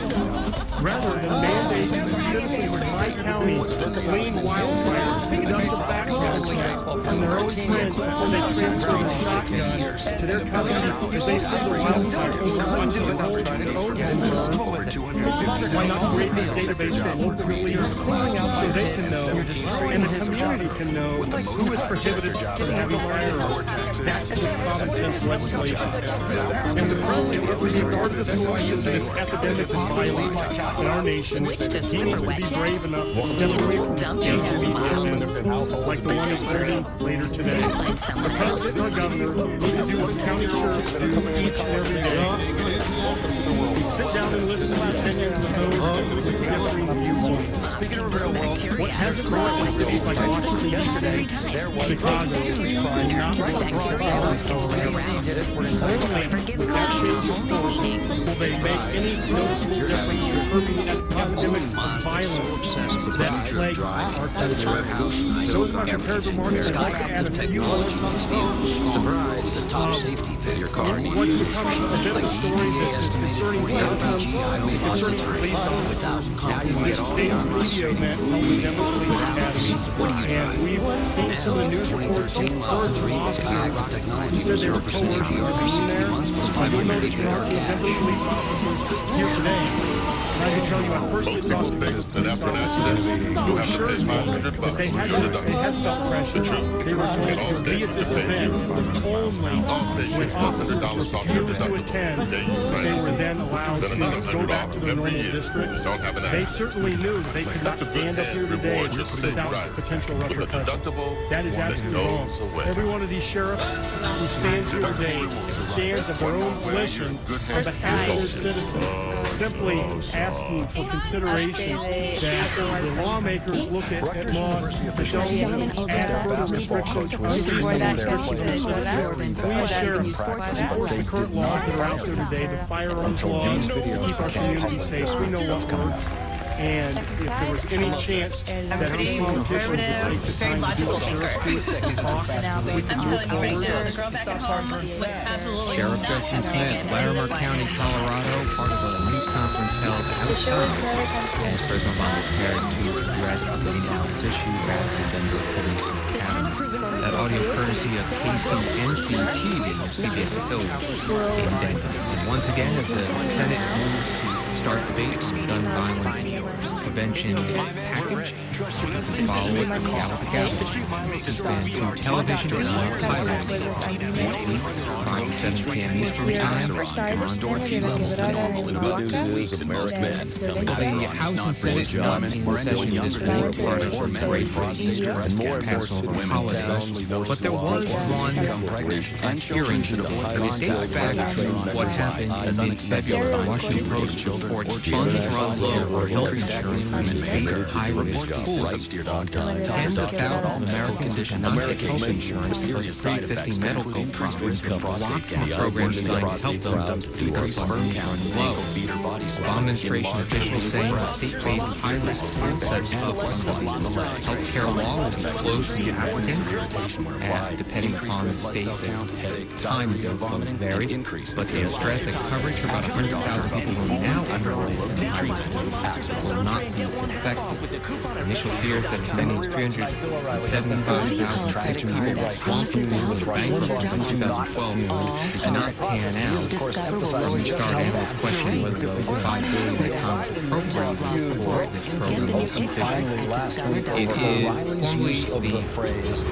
Rather than mandating citizens of my county fleeing wildfires conduct a background check on their own friends before they transfer the shotgun to their cousin as they flee the wildfires until their own homework. Why not create this database of local leaders so they can know and the community can know who is prohibited from having firearms? That's just common sense legislation. And the president, with regard to the solution to this epidemic of violence in our nation, he needs to be brave enough to step away from state to meet commitments like the one he's holding later today. The president and our governor need to do what county sheriffs do each and every day. We sit down and listen to the opinions of those with differing viewpoints. Speaking of real world, what hasn't worked in cities like Washington yesterday, Chicago, and not will they make any noticeable difference in curbing that epidemic of violence that plagues our country? So as my prepared remarks, I'd like to add a few more comments. Surprise, the top safety pin. Your car needs What's become a bit of a story that's concerning police officers. This state radio event held in Denver Police Academy, and we've seen some of the news reports from officers who said they were coerced into being there. I do notice there are Denver police officers here today. And I can tell you, I personally talked to police officers who assured me that they had felt pressure. They were told to be at this event only when officers refused to attend, that they were then allowed to go back to their normal districts. They certainly knew they could not stand up here today without potential repercussions. That is absolutely wrong. Every one of these sheriffs who stands here today stands of their own volition on behalf of their citizens, simply asking for consideration that the lawmakers look at laws that don't add further restrictions on we as sheriffs enforce the current laws that are out there today, the firearms laws, keep our community safe. We know what works. And if there was any chance that our politicians would take the time to do a sheriff talk, we can move forward. Sheriff Justin Smith, Larimer County, Colorado, part of a news conference held outside as President Obama prepared to address the violence issue at the Denver Police Academy. That audio courtesy of KCNC TV, CBS affiliate in Denver. And once again, as the Senate moves to start debate on gun violence prevention package. Follow it from gavel to gavel. Suspend to television highlights next week, 5 to 7 p.m. Eastern Time. Dorothy levels to normal. The House and Senate not in session this week part of some great breast and more personal holidays. But there was one hearing that dates back to what happened in mid-February. The Washington Post reports funds run low for health insurance in state high-risk pools. Tens of thousands of Americans who cannot get health insurance because of pre-existing medical problems were blocked from programs designed to help them because sperm count is low. Obama administration officials saying the state-based high-risk pool sets up healthcare law will be closed to applicants, and depending upon the state, the time will vary, but they stress that coverage for about 100,000 people who are now enrolled in treatment will not be affected. Initial fears that as many as 375,000 people were swamped with bankrupt in 2012 did not pan out. From the start, analysts questioned whether the $5 billion that Congress appropriated for this program was sufficient. It is formally the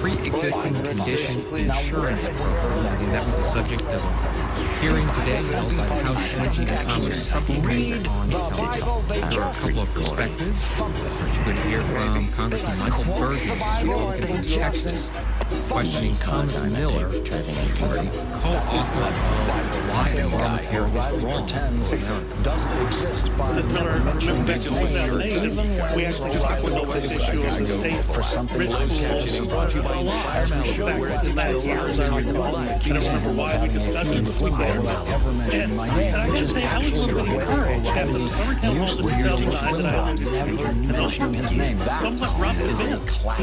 pre-existing condition insurance program, and that was the subject of a hearing today held by the House Energy and Commerce Subcommittee on Health. There are a couple of perspectives. You could hear from Congressman Michael Burgess in Texas, questioning Thomas Miller, co-author of Why Obamacare Was Wrong. Doesn't exist by Miller, remember back in 2008, we actually just got one over this issue of the state for something risk pools brought to by law. Back in last year, as I recall, I don't remember why we discussed it, but we did. And I was a little bit encouraged after the summer town hall that we held tonight that I somewhat rough and big, but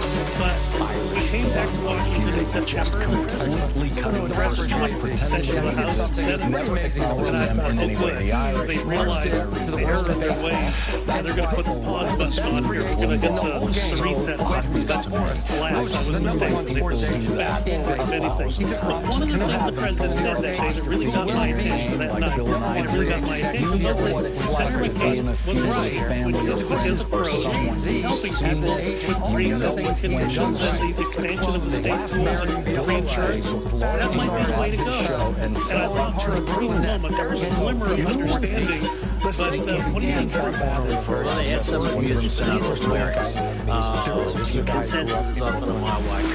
we came back to Washington in September and addressed the joint session of the House and Senate, and I thought, oh good, they realized the error of their ways, and they're going to put the pause button on here, we're going to hit the reset button, that last, I was mistaken, they will fast forward if anything. But one of the things the President said that day that really got my attention that night, and it really got my attention, was that Senator McCain was right with his approach, helping people with pre-existing conditions and the expansion of the state pools and reinsurance. That might be the way to go. And I thought for a brief moment there was a glimmer of understanding. But what do you think about that? Well, they have some views from America. Consensus is often a mile wide.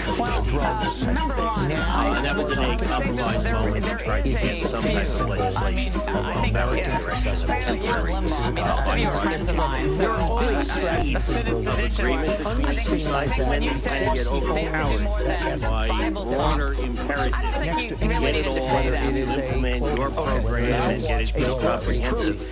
Number one, that was in a compromise moment to try to get some type of legislation for American accessibility. you're a friends of mine, so Agreement between two sides, and then you kind of get overpowered by broader imperatives to get it all order, implement your program, and get it real comprehensive.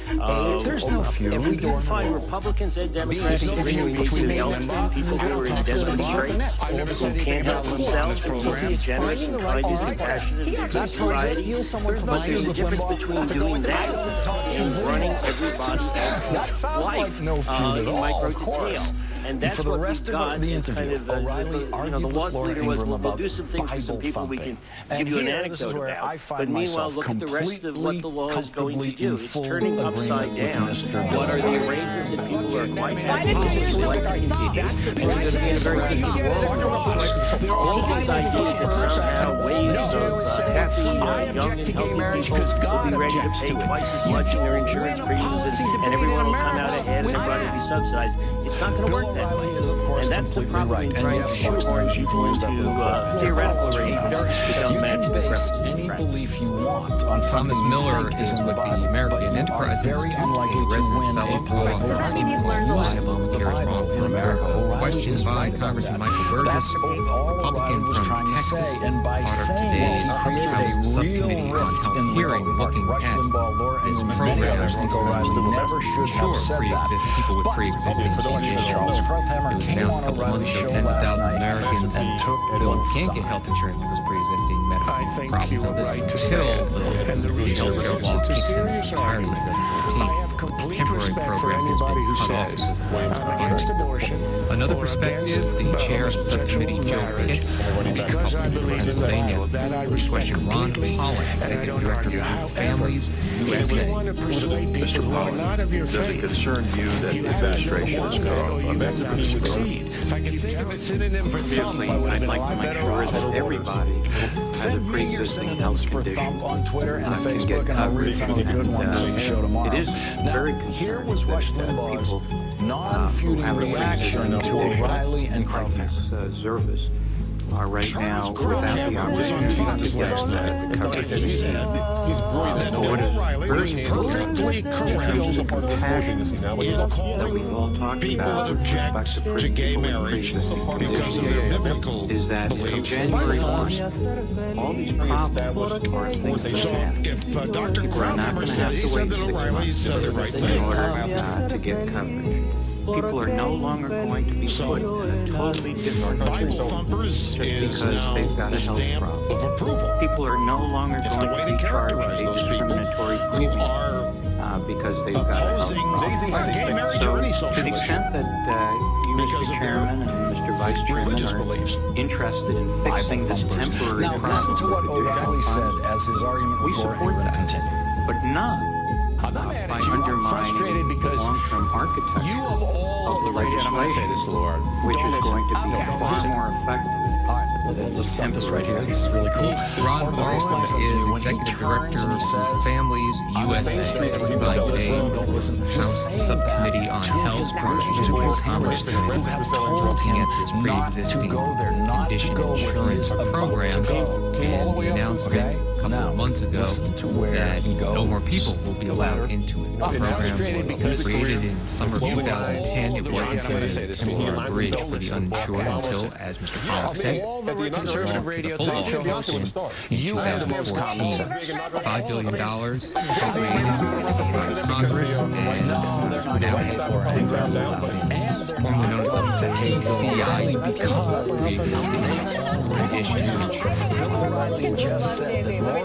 There's no feud. If we can find Republicans and Democrats agreeing we need to help people who are in desperate straits, who can't help themselves, who will be generous and kind and compassionate to society. But there's a difference between doing that and running everybody else's life in micro detail. And that's for the what rest we've got of the interview, the lost leader was, we'll do some things for some people we can give you an anecdote about. But meanwhile, look at the rest of what the law is going to do. It's turning upside down. What are the arrangements that people are quite happy to like to keep? And it's going to be in a very different world. All these ideas that somehow waves of happy, young and healthy people will be ready to pay twice as much in their insurance premiums and everyone will come out ahead and everybody will be subsidized. It's not going to work that way. And that's the problem in trying to shoehorn people into theoretical arrangements that don't match the preferences. Any belief you want on Thomas Miller is with the American Enterprise Institute, a resident fellow co-author of Why Obamacare is Wrong for America. Questions by Congressman Michael Burgess, Republican from Texas, part of today's House Subcommittee on Health hearing, looking at this program to ensure people with pre-existing conditions. It was announced a couple months ago, tens of thousands of Americans can't get health insurance because of pre-existing medical problems. This is until the health care law kicks in its entirety with the 13th. this temporary program has been cut off against abortion. Another perspective, the chair of the subcommittee, Joe Pitts, from Pennsylvania, questioned Ron Holland, executive director of Families USA. Mr. Holland, does it concern you that the administration is cut off on that? Obviously, I'd like to make sure that everybody has a pre-existing health condition on Twitter and can Facebook, get and I'll read coverage. some of the good ones that you show tomorrow. It is very here concerning was Rush that Limbaugh's people non-feuding reaction to O'Reilly and Crowther. Zervis are right now without the opportunity to get coverage. He's brilliant. First, perfectly correct. that we've all talked about with respect to gay marriage because of their biblical is that in January 1, all these problems are things that happen. If Dr. We're not going to have to wait 6 months in order to get coverage. People are no longer going to be put in a totally different pool just because they've got a health problem. People are no longer going to be charged a discriminatory premium because they've got a health problem. So, to the extent that you, Mr. Chairman, and Mr. Vice Chairman are interested in fixing this temporary problem, listen to what O'Reilly said as his argument we support that, but not by undermining the long-term architecture of the legislation, which is going to be far more effective. Let's stop this right here. This is really cool. Ron Holland is executive director of Families USA, House Subcommittee on Health, Congress, have told him this pre-existing condition insurance program, and the announcement a couple of months ago that no more people will be allowed into it. The program was created in summer of 2010. It was intended as a temporary bridge for the uninsured until, as Mr. Holland said, The conservative radio talk show in 2014, $5 billion appropriated by Congress and formerly known as the HCI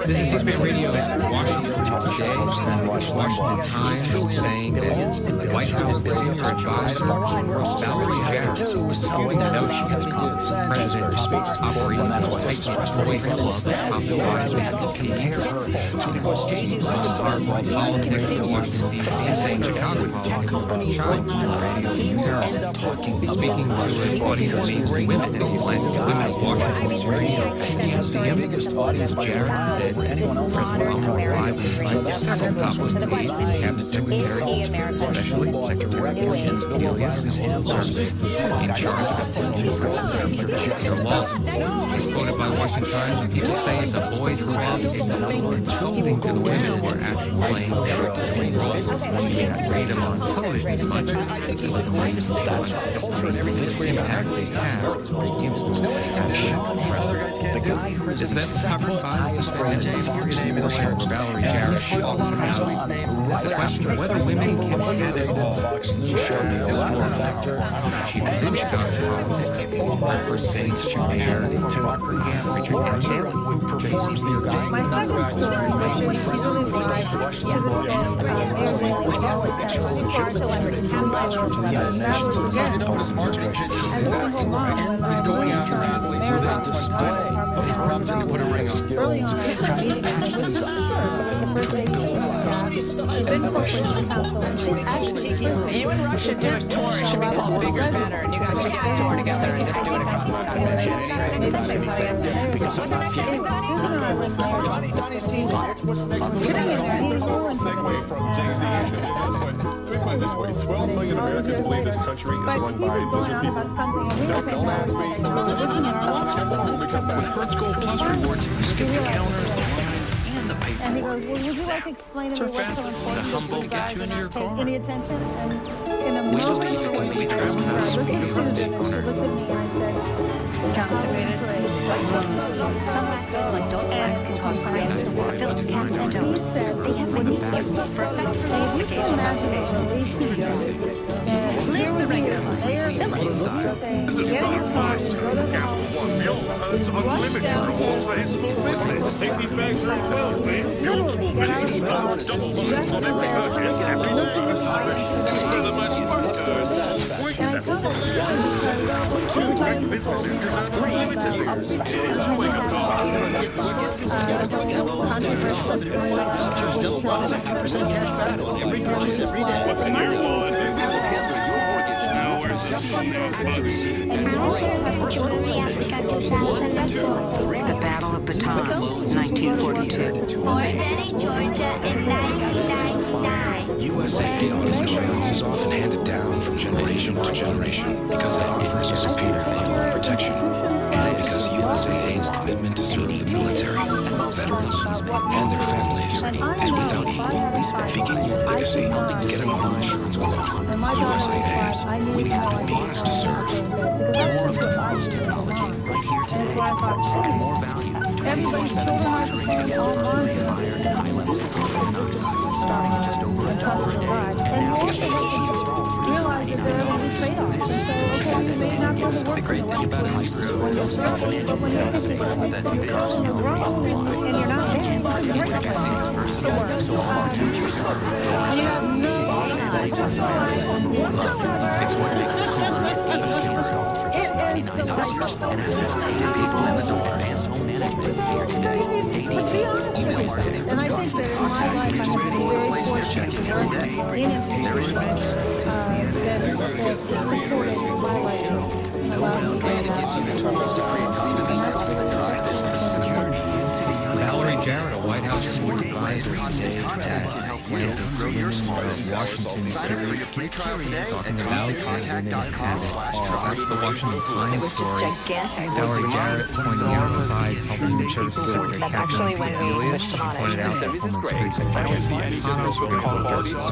This is C-SPAN Radio in Washington today. Washington Times saying that White House senior advisor Valerie Jarrett noted President operating a tight voice club at top of politics in Washington, D.C., saying Chicago politics are trying. Speaking to an audience of women at the Women of Washington Radio, the biggest audience Jarrett said President Obama relies on the advice of several top aides and cabinet secretaries, especially Secretary Clinton's Elias in charge of their lawsuit. Quoted by Washington Times, when people say it's a boys' club, it's insulting to the women who are actually playing the roles. Read them on television as much as the women's that's the impact they have the guy who's is that covered by the C-SPAN portion where Valerie Jarrett talks about the question of whether women can have it all. Fox News showed the Obama factor. She was in Chicago politics, first saying she aired to Richard M. Daley, who performs the guy. My second story, which is usually live to the United Nations He's going after athletes with a display of his promising to put a ring skills, trying to patch these You and Russia do a tour. It should be called Bigger, Better, and you guys should get a tour together and just do it across the continent. Because I'm not feuding. Donnie's teasing. What's the next segue from Jay-Z into this. Let me put it this way. 12 million Americans believe this country is run by lizard people. Don't ask me. With Hertz Gold Plus rewards, you skip the counters, the lines, and the paperwork. And he goes, well, would you like to explain to me what's so important the humble you get guys you into your take car. any attention? And in a We moment, believe it can be traveling I looked at Susan and she looked at me and I said, Constipated. Some laxatives like adult lax can cause cramps. Phillips Capital's don't. he said, they have when he gets For effective qualification of masturbation. Live the regular life. They're saying, get in your car and go to the house. funds unlimited rewards for his small business. Take these bags from 12 ways. Your small business earns double points on every purchase every day. It's better than my smartphones. Two big businesses deserve unlimited years. Toing a car. Every purchase every day. What's in your wallet? Now where's the snow bugs? The Battle of Bataan, 1942. Georgia in 1999. USA aid insurance is often handed down from generation to generation because it offers a superior level of protection, and because USA's commitment to serve the military, veterans, and their families is without equal. Begin your legacy. Get an auto insurance quote. USAA. We know what it means to serve. More of tomorrow's technology right here today. And more value. Everybody's children are performing all lines of high levels of carbon monoxide starting at just over $1 a day. And most of them realize that there are going to be trade-offs. And so, okay, you may not go to work for the last 4 months when you're serving, but when you're looking for a role and you're not there, you're right to work. And you have no it's what makes a super for just $99 and has estimated people in the door and home management here today. But be honest with yourself. And I think that in my life I have been very fortunate to work in institutions that supported my life choices. Valerie Jarrett, a White House advisor, Grow your small business. Sign up for your free trial today at ConstantContact.com/trial. The Washington Times story. Gigantic. Valerie Jarrett pointing out besides helping the services sector That's actually when we switched to pointed out Service is great. I don't see any difference with the call quality. As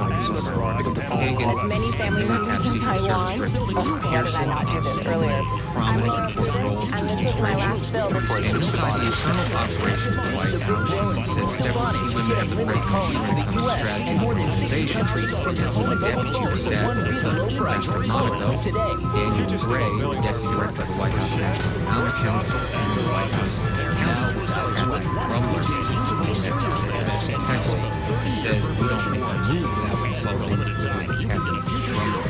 many family members in Taiwan. Oh, how did I not do this earlier? Prominent roles And this was my last bill before and besides the internal operation of the White House, she said several key women have the presidency when it comes to strategy and organization. Holding deputy staff for Senator Professor Monaco, Daniel Gray, deputy director of the White House National Economic Council, and the White House Council Rumblers in Texas says we don't make a move without consulting with Captain Rumble.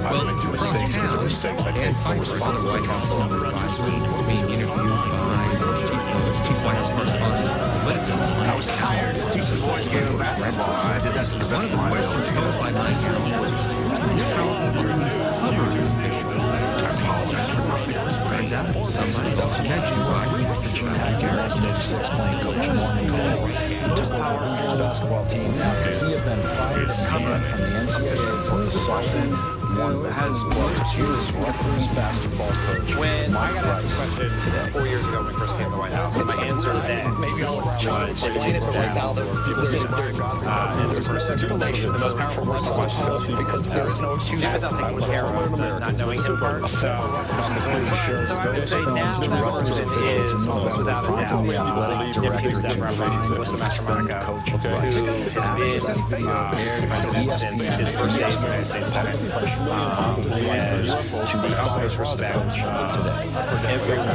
Well, across town, and Pfeiffer, the White House senior advisor, being interviewed by Chief White House correspondent Politico. I was tired. Jesus boys gave him basketball. I did that to the best of my questions posed by Mike Allen was how Martin's cover I apologize for nothing. Turns out somebody else met you right. Jarrett's 96 playing coach Morning Call. He took over Hoosiers basketball team after he had been fired and from the NCAA for assaulting one has Rutgers basketball coach. When I got asked a question today, 4 years ago when we first came to the White House, my answer then maybe I'll explain it, but right now people say is the first explanation. The most powerful words to watch because there is no excuse. There's nothing we care about not knowing him part. So I would say now the resolution is almost without a doubt deputy staff representative with Senator Monaco, who has been president since his first day in the United States Senate. Has to the utmost respect everyone in the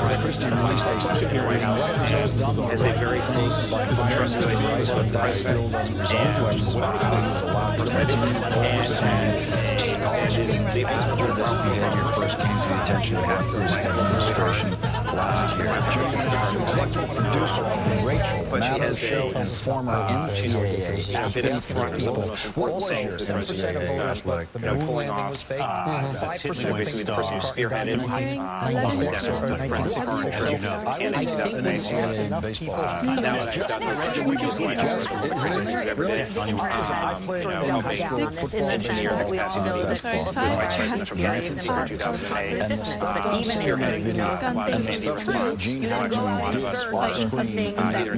White House has a very close trust relationship with the president and is able to this behavior first came to the attention after his head administration last year. Executive producer Rachel Maddow's show and former NCAA athlete. What was your sense of the moon landing was fake? 5% basically the person who spearheaded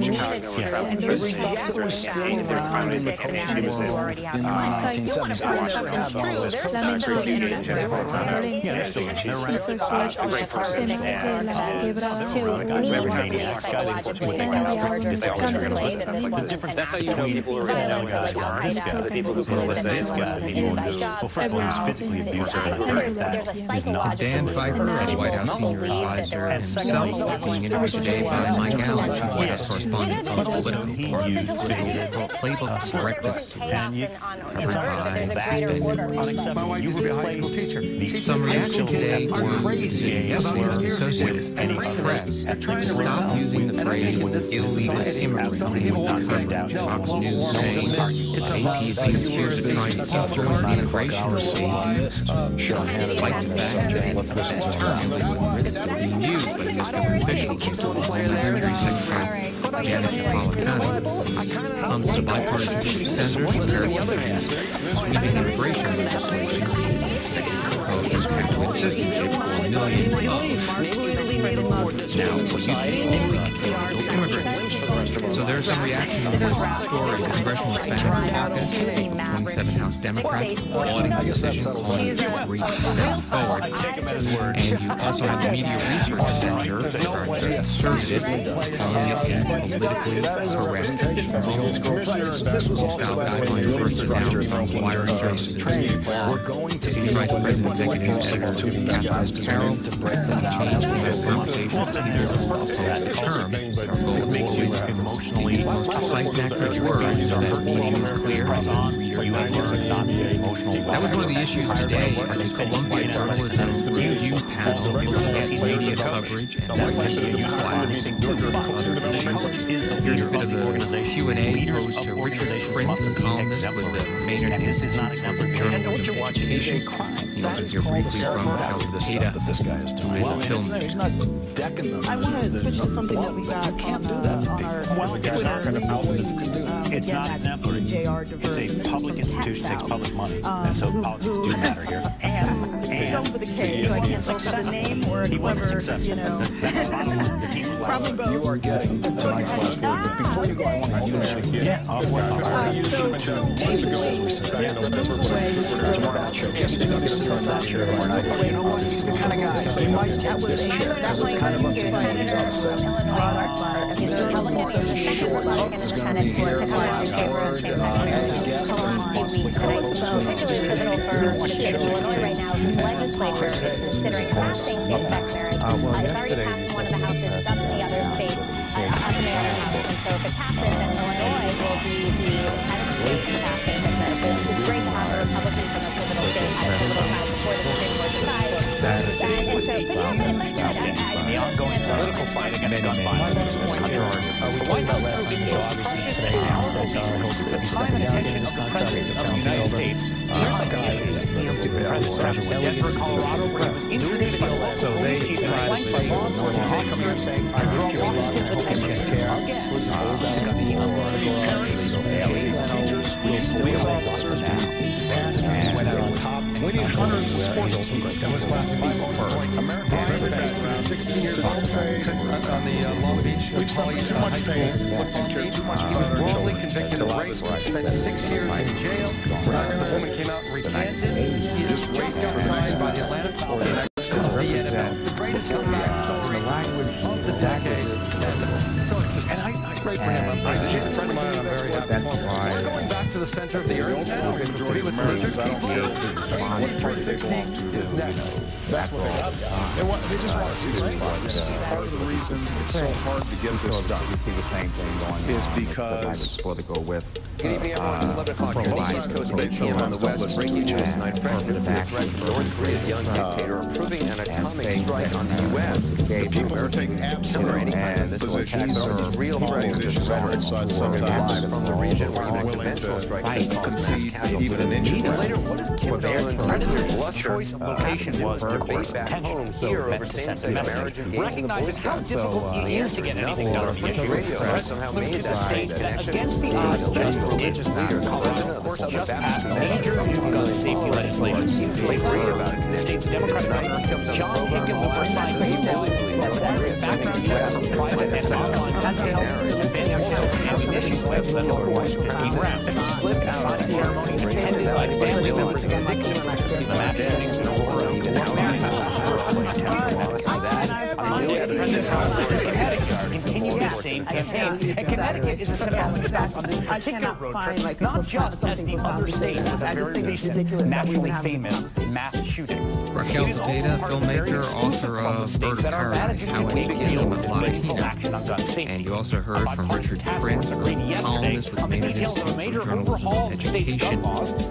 Chicago or traveling through the states during the campaign, and there's probably in the culture she was in the 1970s. I watched her have one of those internet channels. Yeah, they're still a great person. That's how you know people are in the people who pull this guy. Well, first of all, he was physically abusive. Dan Pfeiffer, a White House senior advisor himself, being interviewed today by Mike Allen, White House correspondent of Politico. Playbook breakfast and it's unacceptable. You were a high school teacher. Some reaction today were crazy associated with any press to stop using the phrase illegal immigrant Fox News saying AP is being accused of trying to keep the immigration rate despite the fact that term being used by newspaper officials, including Homeland Secretary Janet Napolitano, comes to bipartisan senators comparatively sweeping immigration legislation proposed to pathway citizenship for millions of now illegal immigrants. So there's some reaction to this story. The Congressional Hispanic Caucus, 27 House Democrats, applauding the decision, calling it a great step forward. And you also have the Media Research Center, the conservative, calling it a politically correct style guideline first announced on wire services. Senior Vice President Executive Editor Catherine Carroll said the U.S. conversation leaders opposed the term. Our goal is to use emotionally precise and accurate words so that meaning is clear and readers learn. That was one of the issues today at the Columbia Journalism Review panel looking at media coverage and news class and other issues. Here's a bit of the Q&A posed to Richard Prince, a columnist with the Maynard Institute for Journalism Education. He also hear briefly from Cal Seda, who is a film He's not decking them. I want to switch to something that we got on our Twitter. It's not exemplary. It's a public institution, takes public money, and so politics do matter here. And spelled with a K, so I can't think of the name or a clever, you know. The team was Probably both. You are getting tonight's last word, but before you go, I want to use you. Yeah, You know what? He's the kind of guy. He might take this chair because it's kind of up to him. He's on set. He's going to be short. He's going to be here as a guest and possibly co-host. particularly pivotal for the state of Illinois right now, whose legislature is considering passing same-sex marriage. It's already passed in one of the houses. It's up in the other state, up in the other house. And so if it passes, then Illinois will be the 10th state to pass same-sex marriage. So it's great to have a Republican from a pivotal state at a pivotal time before the Supreme Court decides. And so, the ongoing political fight against gun violence in this country. The White House took its most precious and powerful resources, the time and attention of the President of the United States. Here's some issues. President Denver, Colorado, where he was introduced by the local police chief and flanked by law enforcement officers to draw Washington's attention again. Police officers went out on top. We need hunters and sportsmen. That was America's 16 years old say on the Long Beach. We've suffered too much pain and cared too much about our children to allow this right. Spent 6 years in jail. The woman came out and recanted. His race got signed by the Atlanta Falcons. The greatest comeback story of the decade. So it's just, and I great for him. She's a friend of mine, and I'm very happy for him. We're going back to the center of the earth now. To be with lizard people. 360 is next. That's what they just want to see some progress. Part of the reason it's so hard to get this done is because Good evening, everyone. It's 11 o'clock here on the East Coast, 8 p.m. on the West. Breaking news tonight. Fresh nuclear threat from North Korea's young dictator approving an atomic strike on the U.S. people are taking absolute positions There's real threats to just rhetoric from the region where even a conventional strike could cause mass casualties. And later, what is Kim Jong-un's choice of location was the course intention here meant to send a message, recognizing how difficult it is to get anything done on the issue. The President flew to the state that against the odds just did Colorado, of course, just passed major new gun safety legislation. Late last year, the state's Democratic Governor John Hickenlooper signed new laws that requiring background checks for private and online gun sales and banning issues lives at 15 rounds. A signing ceremony attended by family members of victims of the mass shootings in Aurora, on Monday, President Trump visited Connecticut to continue the same campaign. And Connecticut is a symbolic stop on this particular road trip, not just as the other state with a very recent, nationally famous mass shooting. Raquel Zepeda, filmmaker, author of Bird of Paradise, How We Begin with Latina. And you also heard from Richard Prince, columnist with Main Journal of Education,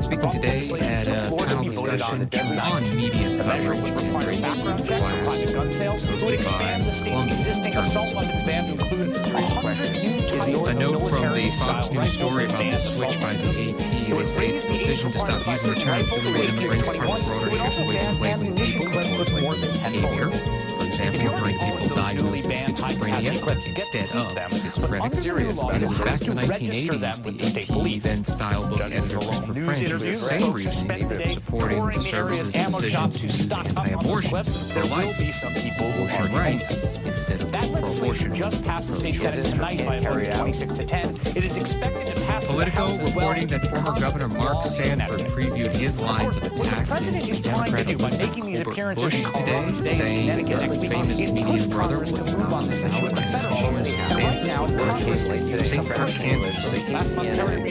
speaking today at a panel discussion on media coverage and background checks for private gun sales would expand the state's existing assault weapons ban to include 100 new types a of note from the military-style Fox News story about the switch by the AP of the state's decision to stop using returning fluid and brings part of broader shift away from labeling people towards behavior. For example, bring people diagnosed with schizophrenia instead of schizophrenic. And it was back in the 1980s, the AP then-style book editor Christopher French, for the same reasoning, for supporting the service's decision to use anti-abortion for life and rights instead of pro-abortion. Just passed the state Senate tonight by a vote of 26 to 10. It is expected to pass Politico reporting that former Governor Mark Sanford previewed his lines of attack against Democrat Robert Bush today, saying that the famous comedian brother was not on this issue at the federal level. Sanford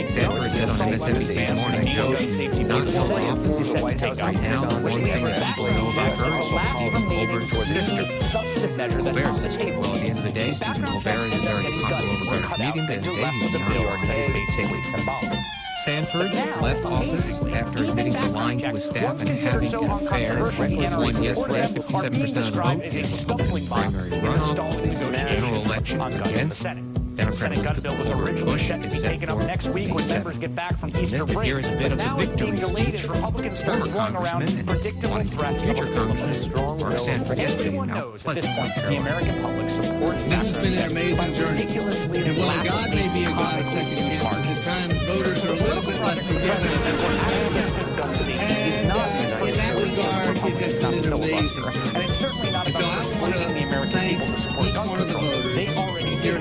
said on MSNBC's Morning Show she's not held office right now. The one thing that people know about her is she's Stephen Colbert's sister. Colbert said, well, at the end of the day, Stephen Colbert is a very popular comedian, but he's basically symbolic. Sanford left office after admitting to lying to his staff and having an affair. He won yesterday 57% of the vote in the primary runoff, general election against The Senate gun bill was originally set to be taken up next week when members get back from Easter break, but now it's being delayed as Republicans start throwing around predictable threats of a Philippines. Everyone knows at this point that the American public supports this has been an amazing journey. And while God may be a God of second chances, at times voters are a little bit less forgiving. And in that regard, it has been amazing. And it's certainly not about persuading the American people to support gun control. They already do.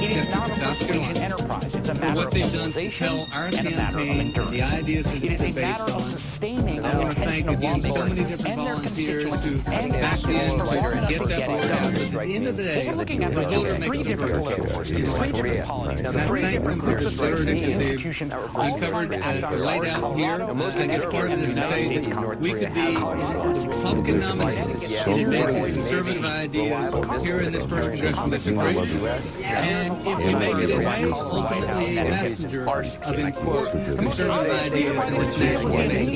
It is not a persuasion enterprise. It's a matter of mobilization and a matter of endurance. It is a matter of sustaining the attention of lawmakers and their constituents and activists for getting done. What we're looking at right now is three different political forces, three different polities. Now, the three different groups of states and institutions all trying to act on laid out here. Connecticut and the United States Congress. We could be Republican nominees, advancing conservative ideas here in this first congressional district. And if we make it in ways, ultimately a messenger of important conservative ideas in this national debate.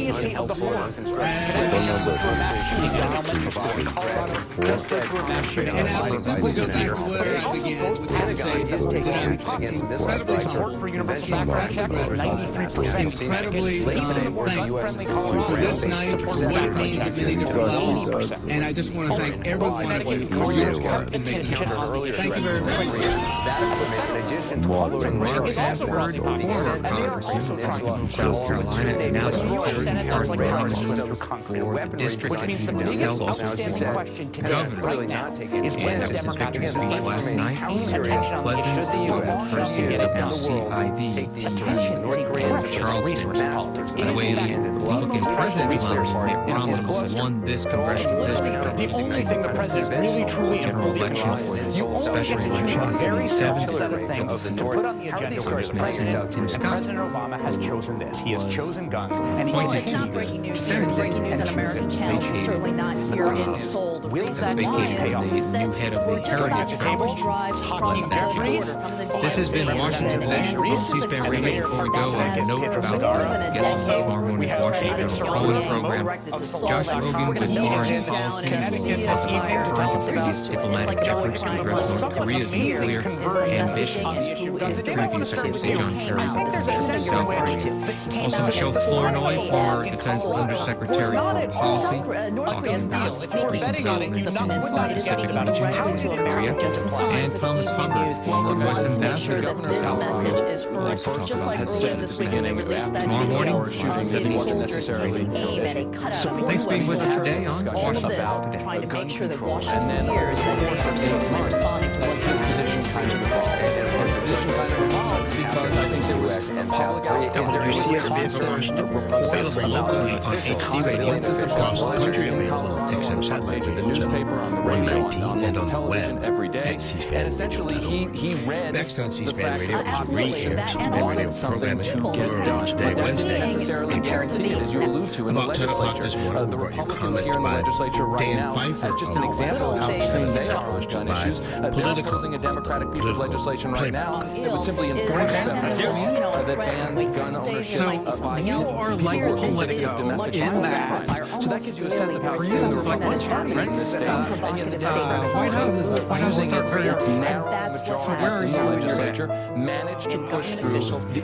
And I would go back to where I began, which is to say that incredibly support for universal background checks is 93%. Incredibly thankful for this night, for what it means at many different levels. And I just want to thank every one of you for your part in making it happen. Thank you very much. In addition to following Mark Sanford, former Congressman from South Carolina, and now the third Karen Brown for the district that he held outstanding question today, right now, is when the Democrats speech last night was attention pleasant, president of LCIV, Charles Resource. By the way, the Republican president Mitt Romney won this congressional district. The only thing the president really, truly, and fully controls, you only get to choose a very small set of things to put on the agenda for the president. And President Obama has chosen this. He has chosen guns, and he continues to breaking news on American channels. Certainly not here in Seoul. Will that news pay off? New head of the Heritage Foundation. This has been Washington Today from C-SPAN Radio. Before we go, a note about guests on tomorrow morning's Washington Call-In program. Josh Rogan with foreign policy and diplomatic efforts to address North Korea's nuclear ambitions and previous Secretary John Kerry's South Korea. Also, Michelle Flournoy, former Defense Undersecretary for Policy, talking about recent developments in the Pacific Region area, and Thomas Hubbard, former U.S. Ambassador to South Korea, will also talk about his tomorrow morning, 7 Eastern necessarily. Thanks for being with us today on Washington Today. Trying to make sure that Washington hears that they are certainly responding to what his position kind of involves. and South Korea. Did you see it available locally on HD radio across the country available, XM satellite radio channel 119, and on the web at C-SPAN. And essentially, he read next on C-SPAN radio is re-airs C-SPAN radio programming tomorrow, Tuesday, Wednesday. necessarily guaranteed, as you allude to in the About 10 o'clock this legislature. morning, The we brought you Republicans here comments in the by legislature right Dan now, Pfeiffer as just an of example of how House extreme they are on opposed gun by issues. They're political- opposing a Democratic piece of legislation right now that would simply enforce them that bans gun ownership. So you are like Politico in that. So that gives you a sense of how extreme the Republican Party is in this state. And yet the Democrats, White House is using its narrow So where are majority in you the when you're legislature, managed to push through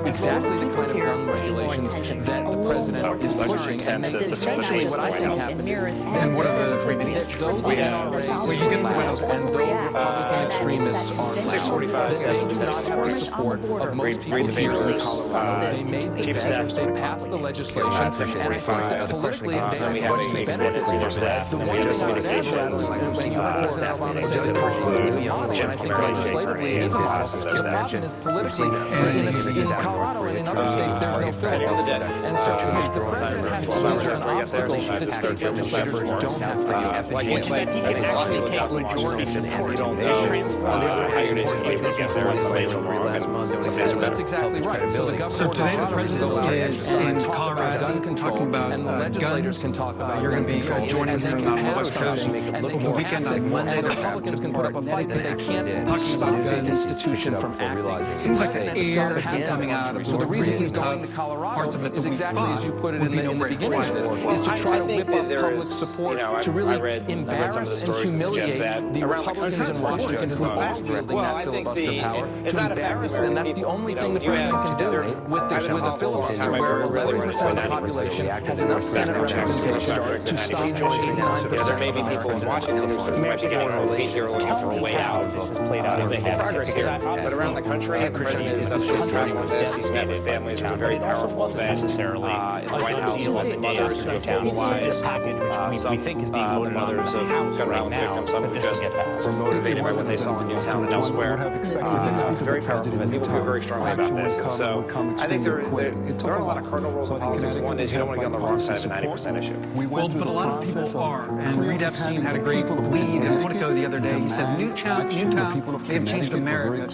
exactly the kind of gun regulations that the president is pushing. And essentially what I think happened is, And what are the 3 minutes? though the NRA Well, you get the White House. and though Republican extremists are loud, 6:45, that they do not have the support of most people read the here in papers, Colorado. They made the Chief of bet, Staff. they passed the legislation, and 6:45. politically they Then we have have much meetings benefits with from the that. The one thing I would add to that is when you have President Obama say that there's a model, and I think legislatively it is a model. The problem is politically, in Colorado and in other states, there's no filibuster. And so the president has to solve an obstacle that state legislators don't have to do. Like he can actually take majority support. On the other hand, That's exactly right. So the So governor today the president is in Colorado talking about and the legislators can talk about You're going to be gun control, joining and him they on can the West Coast and they the can weekend pass it, on Monday. and the Republicans can put up a fight, but they can't Talking about stop the guns, institution from acting. Seems like the air doesn't is have that coming out luxury. of So the reason he's really going to tough Colorado parts of it that is we exactly thought as you put it would in be the no beginning of this, Well, is to try to whip up there public is, support you know, to I really read some of the embarrass and stories that humiliate suggest that the around the Republicans in country, Washington who are wielding that filibuster power it's to not embarrass affecting them. That's the only thing the president can do with a filibuster where 11% of the population has enough Senate representation to stop 89%. There may be people in Washington who might be getting on their feet here looking for a way out. This has played out. They have progress here. But around the country, the president is just trusting with this. He's met with families who are very powerful event necessarily in the White House. With the mothers who have mobilized. We think is being voted mothers of gun violence victims. Some who just were motivated by what they saw in Newtown and elsewhere. Very powerful event. People feel very strongly about this. And so I think there are a lot of cardinal rules in politics. One is you don't want to get on the wrong side of a 90% issue. Well, but a lot of people are. And Reed Epstein had a great lead in Politico the other day. He said, Newtown may have changed America.